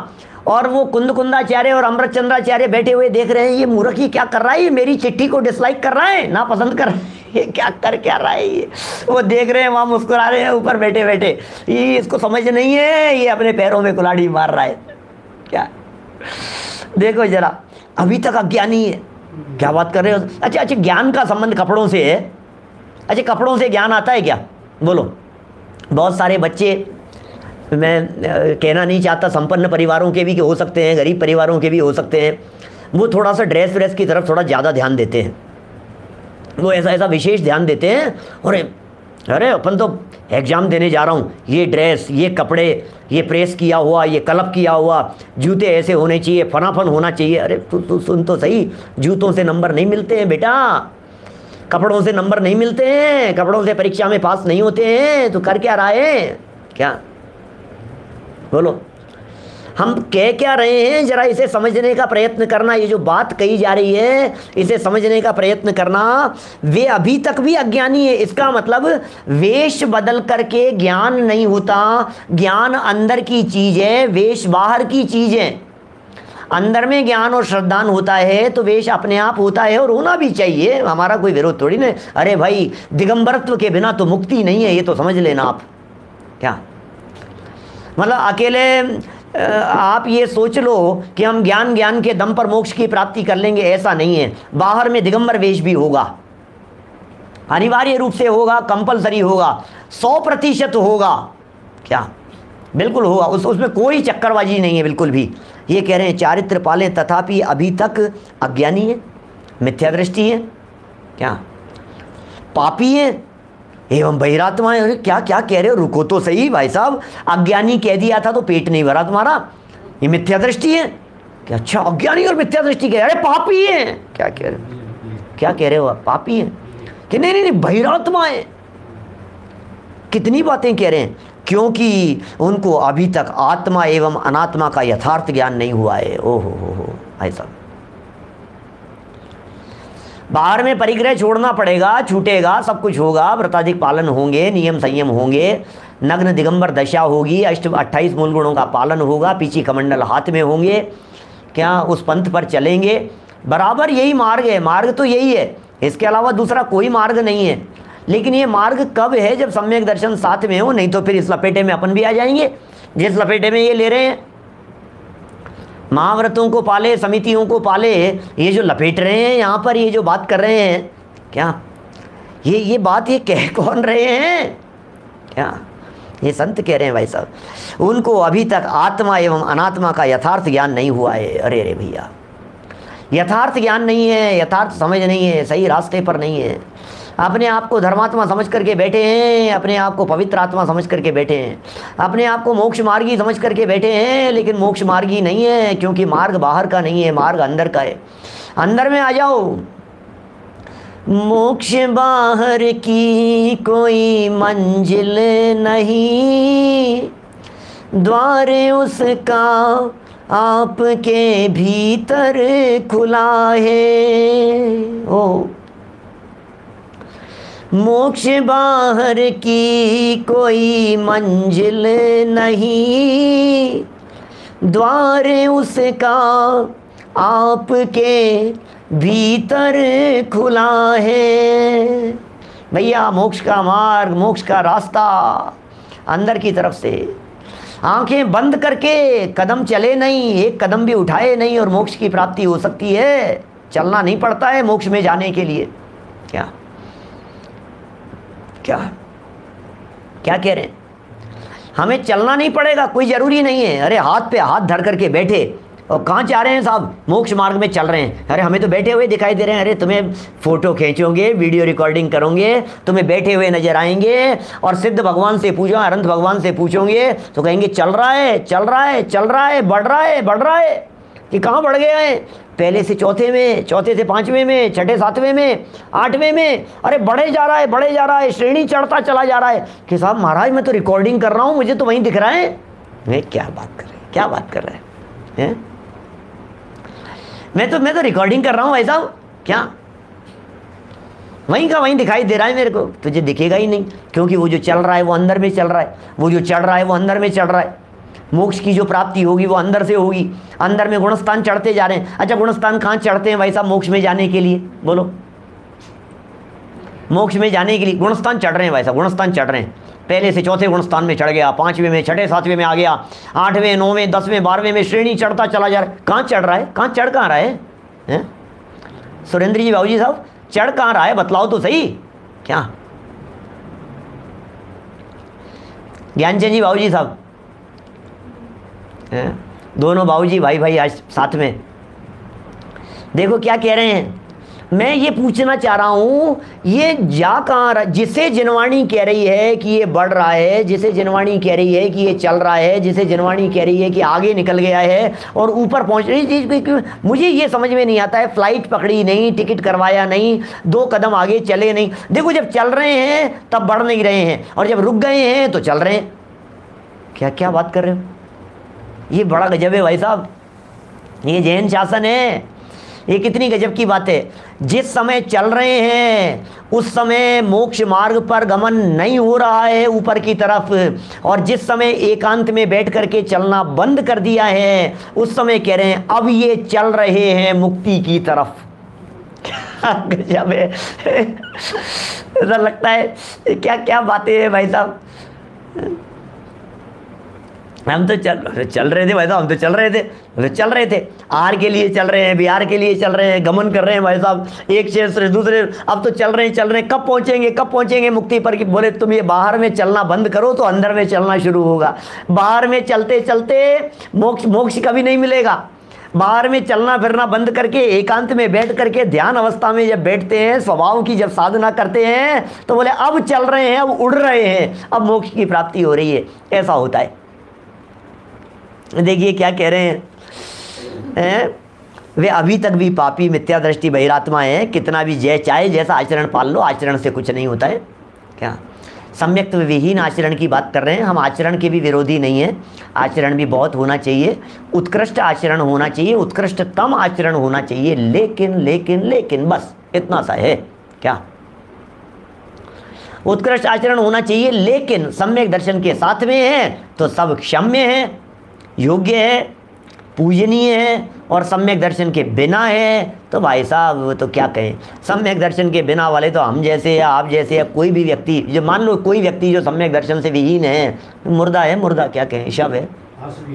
और वो कुंद कुंदाचार्य और अमृत चंद्राचार्य बैठे हुए देख रहे हैं ये मूर्ख ये क्या कर रहा है, ये मेरी चिट्ठी को डिसलाइक कर रहा है, नापसंद कर रहा है, ये क्या रहा है ये। वो देख रहे हैं वहाँ मुस्कुरा रहे हैं ऊपर बैठे बैठे, ये इसको समझ नहीं है, ये अपने पैरों में कुल्हाड़ी मार रहा है। क्या देखो जरा, अभी तक अज्ञानी है। क्या बात कर रहे हो। अच्छा, ज्ञान का संबंध कपड़ों से है, अच्छा, कपड़ों से ज्ञान आता है क्या? बोलो। बहुत सारे बच्चे, मैं कहना नहीं चाहता संपन्न परिवारों के भी कि हो सकते हैं, गरीब परिवारों के भी हो सकते हैं, वो थोड़ा सा ड्रेस व्रेस की तरफ थोड़ा ज़्यादा ध्यान देते हैं, वो ऐसा विशेष ध्यान देते हैं। और अरे अपन तो एग्ज़ाम देने जा रहा हूँ, ये ड्रेस, ये कपड़े, ये प्रेस किया हुआ, ये कलप किया हुआ, जूते ऐसे होने चाहिए, फनाफन होना चाहिए। अरे तू सुन तो सही, जूतों से नंबर नहीं मिलते हैं बेटा, कपड़ों से नंबर नहीं मिलते हैं, कपड़ों से परीक्षा में पास नहीं होते हैं। तो कर क्या रहा है? क्या बोलो, हम कह क्या रहे हैं? जरा इसे समझने का प्रयत्न करना। ये जो बात कही जा रही है, इसे समझने का प्रयत्न करना। वे अभी तक भी अज्ञानी है। इसका मतलब वेश बदल करके ज्ञान नहीं होता। ज्ञान अंदर की चीज़ है, वेश बाहर की चीज़ है। अंदर में ज्ञान और श्रद्धान होता है तो वेश अपने आप होता है, और होना भी चाहिए, हमारा कोई विरोध थोड़ी ना। अरे भाई, दिगंबरत्व के बिना तो मुक्ति नहीं है, ये तो समझ लेना आप। क्या मतलब अकेले आप ये सोच लो कि हम ज्ञान के दम पर मोक्ष की प्राप्ति कर लेंगे, ऐसा नहीं है। बाहर में दिगंबर वेश भी होगा, अनिवार्य रूप से होगा, कंपलसरी होगा, 100% होगा। क्या बिल्कुल होगा, उसमें कोई चक्करबाजी नहीं है बिल्कुल भी। ये कह रहे हैं चारित्र पालें तथापि अभी तक अज्ञानी है, मिथ्या दृष्टि है, क्या पापी है एवं बहिरात्मा है। क्या क्या कह रहे हो? रुको तो सही भाई साहब, अज्ञानी कह दिया था तो पेट नहीं भरा तुम्हारा, ये मिथ्या दृष्टि है क्या? अच्छा, अज्ञानी और मिथ्या दृष्टि कह रहे, अरे पापी है। क्या कह रहे हो? क्या कह रहे हो आप? पापी है कि नहीं, बहिरात्मा है। कितनी बातें कह रहे हैं, क्योंकि उनको अभी तक आत्मा एवं अनात्मा का यथार्थ ज्ञान नहीं हुआ है। ओहो हो भाई साहब, बाहर में परिग्रह छोड़ना पड़ेगा, छूटेगा, सब कुछ होगा, व्रताधिक पालन होंगे, नियम संयम होंगे, नग्न दिगंबर दशा होगी, 28 मूल गुणों का पालन होगा, पीछी कमंडल हाथ में होंगे, क्या उस पंथ पर चलेंगे। बराबर यही मार्ग है, मार्ग तो यही है, इसके अलावा दूसरा कोई मार्ग नहीं है। लेकिन ये मार्ग कब है? जब सम्यक दर्शन साथ में हो, नहीं तो फिर इस लपेटे में अपन भी आ जाएंगे जिस लपेटे में ये ले रहे हैं। महाव्रतों को पाले, समितियों को पाले, ये जो लपेट रहे हैं यहाँ पर, ये जो बात कर रहे हैं, क्या ये बात ये कह कौन रहे हैं? क्या ये संत कह रहे हैं भाई साहब, उनको अभी तक आत्मा एवं अनात्मा का यथार्थ ज्ञान नहीं हुआ है। अरे अरे भैया, यथार्थ ज्ञान नहीं है, यथार्थ समझ नहीं है, सही रास्ते पर नहीं है। अपने आप को धर्मात्मा समझ करके बैठे हैं, अपने आप को पवित्र आत्मा समझ करके बैठे हैं, अपने आप को मोक्ष मार्गी समझ करके बैठे हैं, लेकिन मोक्ष मार्गी नहीं है, क्योंकि मार्ग बाहर का नहीं है, मार्ग अंदर का है। अंदर में आ जाओ। मोक्ष बाहर की कोई मंजिल नहीं, द्वार उसका आपके भीतर खुला है। ओ मोक्ष बाहर की कोई मंजिल नहीं, द्वार उसका आपके भीतर खुला है। भैया, मोक्ष का मार्ग, मोक्ष का रास्ता अंदर की तरफ से। आंखें बंद करके कदम चले नहीं, एक कदम भी उठाए नहीं और मोक्ष की प्राप्ति हो सकती है। चलना नहीं पड़ता है मोक्ष में जाने के लिए। क्या क्या क्या कह रहे हैं? हमें चलना नहीं पड़ेगा, कोई ज़रूरी नहीं है। अरे हाथ पे हाथ धर करके बैठे, और कहाँ जा रहे हैं साहब? मोक्ष मार्ग में चल रहे हैं। अरे हमें तो बैठे हुए दिखाई दे रहे हैं। अरे तुम्हें फ़ोटो खींचोगे, वीडियो रिकॉर्डिंग करोगे, तुम्हें बैठे हुए नजर आएंगे, और सिद्ध भगवान से पूछो, अनंत भगवान से पूछोगे तो कहेंगे चल रहा है, चल रहा है, चल रहा है, बढ़ रहा है, बढ़ रहा है। कि कहाँ बढ़ गया है? पहले से चौथे में, चौथे से पाँचवें में, छठे सातवें में, आठवें में। अरे बढ़े जा रहा है, बढ़े जा रहा है, श्रेणी चढ़ता चला जा रहा है। कि साहब महाराज, मैं तो रिकॉर्डिंग कर रहा हूँ, मुझे तो वहीं दिख रहा है। मैं क्या बात कर रहे हैं, क्या बात कर रहे हैं? मैं तो रिकॉर्डिंग कर रहा हूँ भाई साहब। क्या वहीं का वहीं दिखाई दे रहा है मेरे को? तुझे दिखेगा ही नहीं, क्योंकि वो जो चल रहा है वो अंदर में चल रहा है, वो जो चढ़ रहा है वो अंदर में चढ़ रहा है। मोक्ष की जो प्राप्ति होगी वो अंदर से होगी। अंदर में गुणस्थान चढ़ते जा रहे हैं। अच्छा, गुणस्थान कहाँ चढ़ते हैं भाई साहब मोक्ष में जाने के लिए? बोलो। मोक्ष में जाने के लिए गुणस्थान चढ़ रहे हैं भाई साहब, गुणस्थान चढ़ रहे हैं। पहले से चौथे गुणस्थान में चढ़ गया, पाँचवें में, छठे सातवें में आ गया, आठवें, नौवें, 10वें, 12वें में श्रेणी चढ़ता चला जा रहा है। कहाँ चढ़ रहा है? कहाँ चढ़ कहाँ रहा है? सुरेंद्र जी, बाबू जी साहब, चढ़ कहाँ रहा है? बतलाओ तो सही। क्या ज्ञानचंद जी बाबूजी साहब हैं? दोनों बाबूजी भाई भाई आज साथ में। देखो क्या कह रहे हैं, मैं ये पूछना चाह रहा हूं, ये जा कहाँ रहा, जिसे जिनवाणी कह रही है कि ये बढ़ रहा है, जिसे जिनवाणी कह रही है कि ये चल रहा है, जिसे जिनवाणी कह रही है कि आगे निकल गया है और ऊपर पहुंच रही चीज, मुझे ये समझ में नहीं आता है। फ्लाइट पकड़ी नहीं, टिकट करवाया नहीं, 2 कदम आगे चले नहीं। देखो जब चल रहे हैं तब बढ़ नहीं रहे हैं, और जब रुक गए हैं तो चल रहे हैं। क्या क्या बात कर रहे हो, ये बड़ा गजब है भाई साहब, ये जैन शासन है। ये कितनी गजब की बात है। जिस समय चल रहे हैं उस समय मोक्ष मार्ग पर गमन नहीं हो रहा है ऊपर की तरफ, और जिस समय एकांत में बैठ करके चलना बंद कर दिया है उस समय कह रहे हैं अब ये चल रहे हैं मुक्ति की तरफ। क्या गजब है। ऐसा लगता है क्या क्या बातें हैं भाई साहब। हम तो चल रहे थे भाई साहब, हम तो चल रहे थे आर के लिए चल रहे हैं, बिहार के लिए चल रहे हैं, गमन कर रहे हैं भाई साहब, एक शहर से दूसरे। अब तो चल रहे हैं, कब पहुंचेंगे मुक्ति पर? कि बोले तुम ये बाहर में चलना बंद करो तो अंदर में चलना शुरू होगा। बाहर में चलते चलते मोक्ष कभी नहीं मिलेगा। बाहर में चलना फिरना बंद करके एकांत में बैठ करके ध्यान अवस्था में जब बैठते हैं, स्वभाव की जब साधना करते हैं, तो बोले अब चल रहे हैं, अब उड़ रहे हैं, अब मोक्ष की प्राप्ति हो रही है। ऐसा होता है। देखिए क्या कह रहे हैं, वे अभी तक भी पापी मिथ्या दृष्टि बहिरात्मा है, कितना भी चाहे जैसा आचरण पाल लो, आचरण से कुछ नहीं होता है। क्या सम्यक विहीन आचरण की बात कर रहे हैं हम। आचरण के भी विरोधी नहीं है, आचरण भी बहुत होना चाहिए, उत्कृष्ट आचरण होना चाहिए, उत्कृष्टतम आचरण होना चाहिए, लेकिन बस इतना सा है। क्या उत्कृष्ट आचरण होना चाहिए, लेकिन सम्यक दर्शन के साथ में है तो सब क्षम्य है, योग्य है, पूजनीय है, और सम्यक दर्शन के बिना है तो भाई साहब तो क्या कहें। सम्यक दर्शन के बिना वाले तो हम जैसे या आप जैसे या कोई भी व्यक्ति, जो मान लो कोई व्यक्ति जो सम्यक दर्शन से विहीन है, मुर्दा है, मुर्दा क्या कहें, शव है, आश्रवी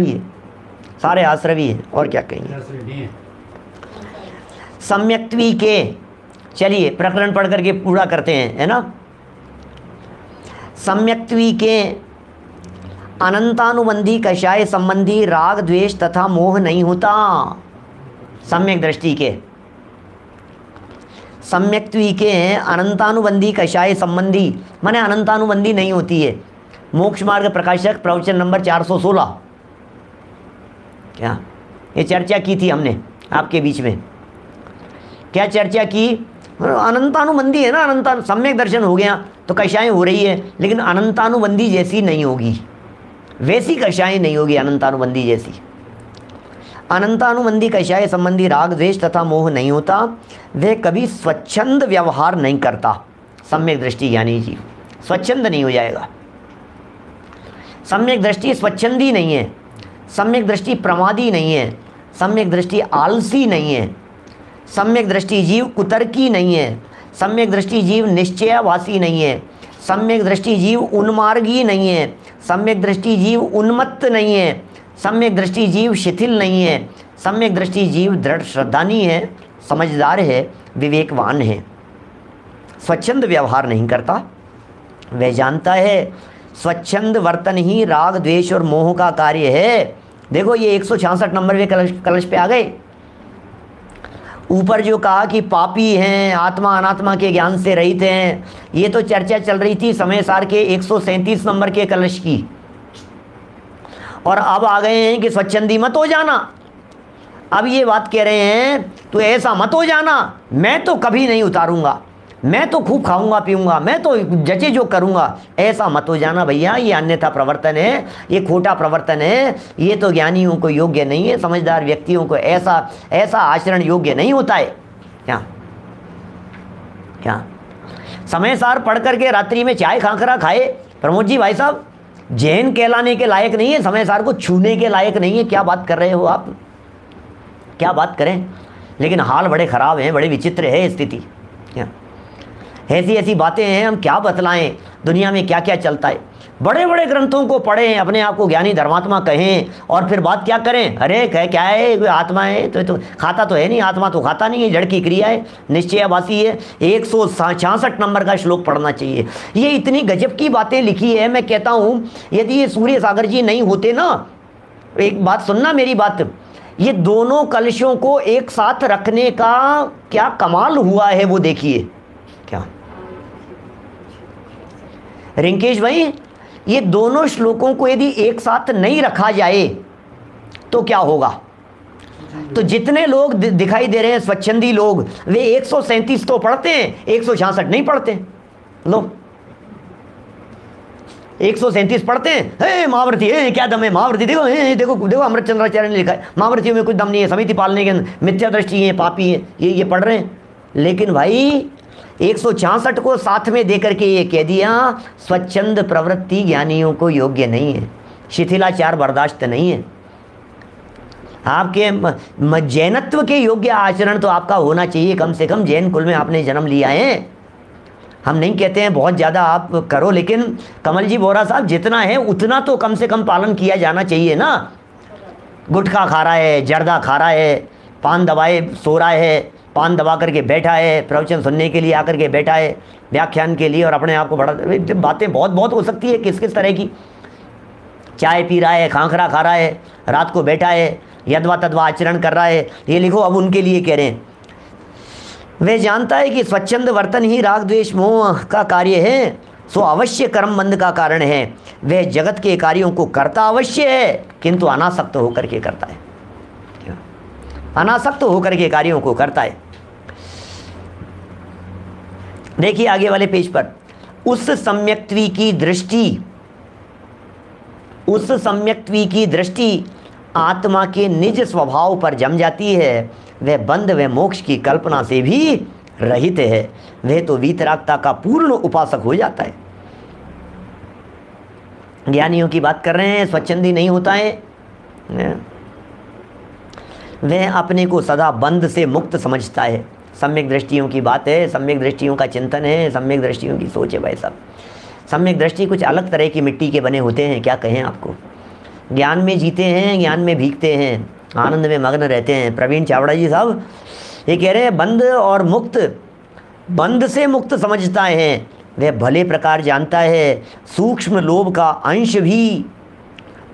है, सारे आश्रवी हैं, और क्या कहेंगे। सम्यक्त्वी के, चलिए प्रकरण पढ़ करके पूरा करते हैं, है ना। सम्यक्त्वी के अनंतानुबंधी कषाय संबंधी राग द्वेष तथा मोह नहीं होता। सम्यक दृष्टि के, सम्यक्त्वी के अनंतानुबंधी कषाय संबंधी माने अनंतानुबंधी नहीं होती है। मोक्ष मार्ग प्रकाशक प्रवचन नंबर 416, क्या ये चर्चा की थी हमने आपके बीच में। क्या चर्चा की, अनंतानुबंधी है ना, अनंत सम्यक दर्शन हो गया तो कषाय हो रही है, लेकिन अनंतानुबंधी जैसी नहीं होगी, वैसी कषाय नहीं होगी अनंतानुबंधी जैसी। अनंतानुबंधी कषाय संबंधी राग द्वेष तथा मोह नहीं होता, वह कभी स्वच्छंद व्यवहार नहीं करता। सम्यक दृष्टि ज्ञानी जी स्वच्छंद नहीं हो जाएगा। सम्यक दृष्टि स्वच्छंदी नहीं है, सम्यक दृष्टि प्रमादी नहीं है, सम्यक दृष्टि आलसी नहीं है, सम्यक दृष्टि जीव कुतर्की नहीं है, सम्यक दृष्टि जीव निश्चयवासी नहीं है, सम्यक दृष्टि जीव उन्मार्गी नहीं है, सम्यक दृष्टि जीव उन्मत्त नहीं है, सम्यक दृष्टि जीव शिथिल नहीं है, सम्यक दृष्टि जीव दृढ़ श्रद्धानी है, समझदार है, विवेकवान है। स्वच्छंद व्यवहार नहीं करता, वह जानता है स्वच्छंद वर्तन ही राग द्वेष और मोह का कार्य है। देखो ये 166 नंबर के कलश पे आ गए। ऊपर जो कहा कि पापी हैं, आत्मा अनात्मा के ज्ञान से रहित हैं, ये तो चर्चा चल रही थी समय सार के 137 नंबर के कलश की, और अब आ गए हैं कि स्वच्छंदी मत हो जाना। अब ये बात कह रहे हैं तो ऐसा मत हो जाना, मैं तो कभी नहीं उतारूंगा, मैं तो खूब खाऊंगा पीऊंगा, मैं तो जचे जो करूंगा, ऐसा मत हो जाना भैया, ये अन्यथा प्रवर्तन है, ये खोटा प्रवर्तन है, ये तो ज्ञानियों को योग्य नहीं है, समझदार व्यक्तियों को ऐसा आचरण योग्य नहीं होता है। क्या समय सार पढ़ करके रात्रि में चाय खाखरा खाए प्रमोद जी भाई साहब, जैन कहलाने के लायक नहीं है, समय सार को छूने के लायक नहीं है। क्या बात कर रहे हो आप, क्या बात करें। लेकिन हाल बड़े ख़राब हैं, बड़े विचित्र है स्थिति। ऐसी ऐसी बातें हैं, हम क्या बतलाएं, दुनिया में क्या क्या चलता है। बड़े बड़े ग्रंथों को पढ़ें, अपने आप को ज्ञानी धर्मात्मा कहें, और फिर बात क्या करें, अरे कह क्या है, कोई आत्मा है तो खाता तो है नहीं, आत्मा तो खाता नहीं है, जड़ की क्रिया है, निश्चयाभासी है। 166 नंबर का श्लोक पढ़ना चाहिए। ये इतनी गजब की बातें लिखी है। मैं कहता हूँ यदि ये सूर्य सागर जी नहीं होते ना, एक बात सुनना मेरी बात, ये दोनों कलशों को एक साथ रखने का क्या कमाल हुआ है वो देखिए। क्या रिंकेश भाई, ये दोनों श्लोकों को यदि एक साथ नहीं रखा जाए तो क्या होगा? तो जितने लोग दिखाई दे रहे हैं स्वच्छंदी लोग, वे 137 तो पढ़ते हैं, 166 नहीं पढ़ते। लो 137 पढ़ते हैं, हे महाव्रती है, क्या दम है महाव्रती, देखो देखो देखो अमृत चंद्राचार्य ने लिखा है महाव्रतियों में कुछ दम नहीं है, समिति पालने के मिथ्या दृष्टि है, पापी है, ये पढ़ रहे हैं। लेकिन भाई 166 को साथ में देकर के ये कह दिया स्वच्छंद प्रवृत्ति ज्ञानियों को योग्य नहीं है, शिथिलाचार बर्दाश्त नहीं है। आपके जैनत्व के योग्य आचरण तो आपका होना चाहिए, कम से कम जैन कुल में आपने जन्म लिया है। हम नहीं कहते हैं बहुत ज़्यादा आप करो, लेकिन कमल जी बोरा साहब जितना है उतना तो कम से कम पालन किया जाना चाहिए ना। गुटखा खा रहा है, जर्दा खा रहा है, पान दबाए सो रहा है, पान दबा करके बैठा है, प्रवचन सुनने के लिए आकर के बैठा है, व्याख्यान के लिए, और अपने आप को बड़ा, बातें बहुत बहुत हो सकती है किस किस तरह की। चाय पी रहा है, खांखरा खा रहा है, रात को बैठा है, यदवा तदवा आचरण कर रहा है। ये लिखो अब उनके लिए कह रहे हैं, वे जानता है कि स्वच्छंद वर्तन ही राग द्वेष मोह का कार्य है, सो अवश्य कर्म बंध का कारण है। वह जगत के कार्यों को करता अवश्य है, किंतु अनासक्त होकर के करता है, अनासक्त होकर के कार्यों को करता है। देखिए आगे वाले पेज पर, उस सम्यक्त्वी की दृष्टि, उस सम्यक्त्वी की दृष्टि आत्मा के निज स्वभाव पर जम जाती है। वह बंध व मोक्ष की कल्पना से भी रहित है, वह तो वीतरागता का पूर्ण उपासक हो जाता है। ज्ञानियों की बात कर रहे हैं, स्वच्छंदी नहीं होता है, वह अपने को सदा बंध से मुक्त समझता है। सम्यक दृष्टियों की बात है, सम्यक दृष्टियों का चिंतन है, सम्यक दृष्टियों की सोच है भाई साहब। सम्यक दृष्टि कुछ अलग तरह की मिट्टी के बने होते हैं, क्या कहें आपको। ज्ञान में जीते हैं, ज्ञान में भीगते हैं, आनंद में मग्न रहते हैं। प्रवीण चावड़ा जी साहब ये कह रहे हैं बंध और मुक्त, बंध से मुक्त समझता है, वह भले प्रकार जानता है सूक्ष्म लोभ का अंश भी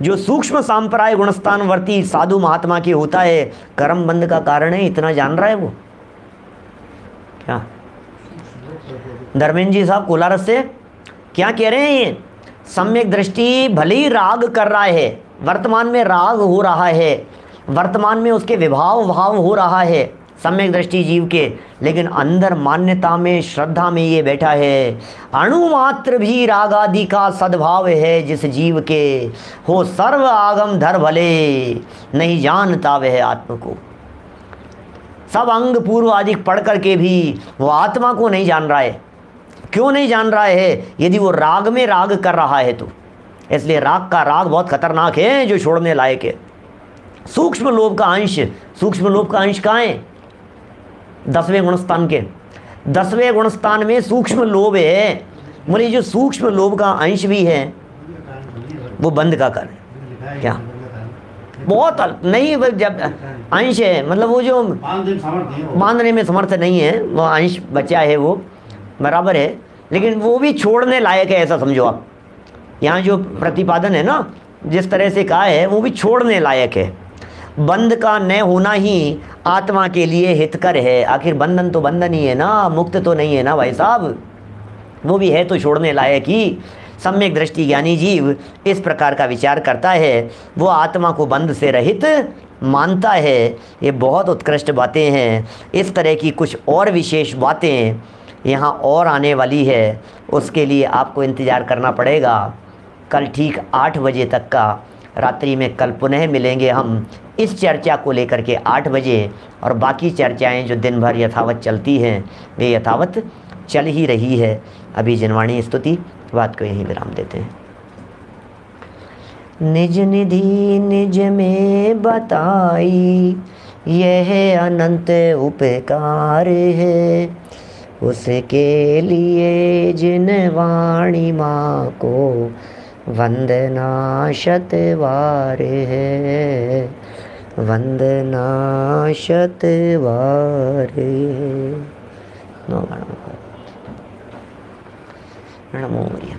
जो सूक्ष्म सांप्राय गुणस्थानवर्ती साधु महात्मा के होता है कर्म बंध का कारण है। इतना जान रहा है वो। क्या धर्मेंद्र जी साहब कोलारस से क्या कह रहे हैं, ये सम्यक दृष्टि भले ही राग कर रहा है, वर्तमान में राग हो रहा है, वर्तमान में उसके विभाव भाव हो रहा है सम्यक दृष्टि जीव के, लेकिन अंदर मान्यता में श्रद्धा में ये बैठा है। अणुमात्र भी रागादि का सद्भाव है जिस जीव के, हो सर्व आगम धर भले नहीं जानता वह आत्म को। सब अंग पूर्व आदि पढ़ करके भी वो आत्मा को नहीं जान रहा है। क्यों नहीं जान रहा है? यदि वो राग में राग कर रहा है तो। इसलिए राग का राग बहुत खतरनाक है जो छोड़ने लायक है। सूक्ष्म लोभ का अंश, सूक्ष्म लोभ का अंश कहाँ है? 10वें गुणस्थान के 10वें गुणस्थान में सूक्ष्म लोभ है। बोले जो सूक्ष्म लोभ का अंश भी है वो बंद का कारण क्या बहुत नहीं, जब अंश है मतलब वो जो बांधने में समर्थ नहीं है वो अंश बचा है, वो बराबर है, लेकिन वो भी छोड़ने लायक है ऐसा समझो आप। यहाँ जो प्रतिपादन है ना जिस तरह से कहा है वो भी छोड़ने लायक है। बंध का न होना ही आत्मा के लिए हितकर है। आखिर बंधन तो बंधन ही है ना, मुक्त तो नहीं है ना भाई साहब, वो भी है तो छोड़ने लायक ही। सम्यक दृष्टि ज्ञानी जीव इस प्रकार का विचार करता है, वो आत्मा को बंध से रहित मानता है। ये बहुत उत्कृष्ट बातें हैं। इस तरह की कुछ और विशेष बातें यहाँ और आने वाली है, उसके लिए आपको इंतज़ार करना पड़ेगा। कल ठीक 8 बजे तक का, रात्रि में कल पुनः मिलेंगे हम इस चर्चा को लेकर के 8 बजे, और बाकी चर्चाएं जो दिन भर यथावत चलती हैं वे यथावत चल ही रही है। अभी जिनवाणी स्तुति बात को यहीं विराम देते हैं। निज निधि निज में बताई यह अनंत उपकार है, उसके लिए जिन वाणी माँ को वंदना शतवारे है, वंदना शतवारे। नमो मोरिया।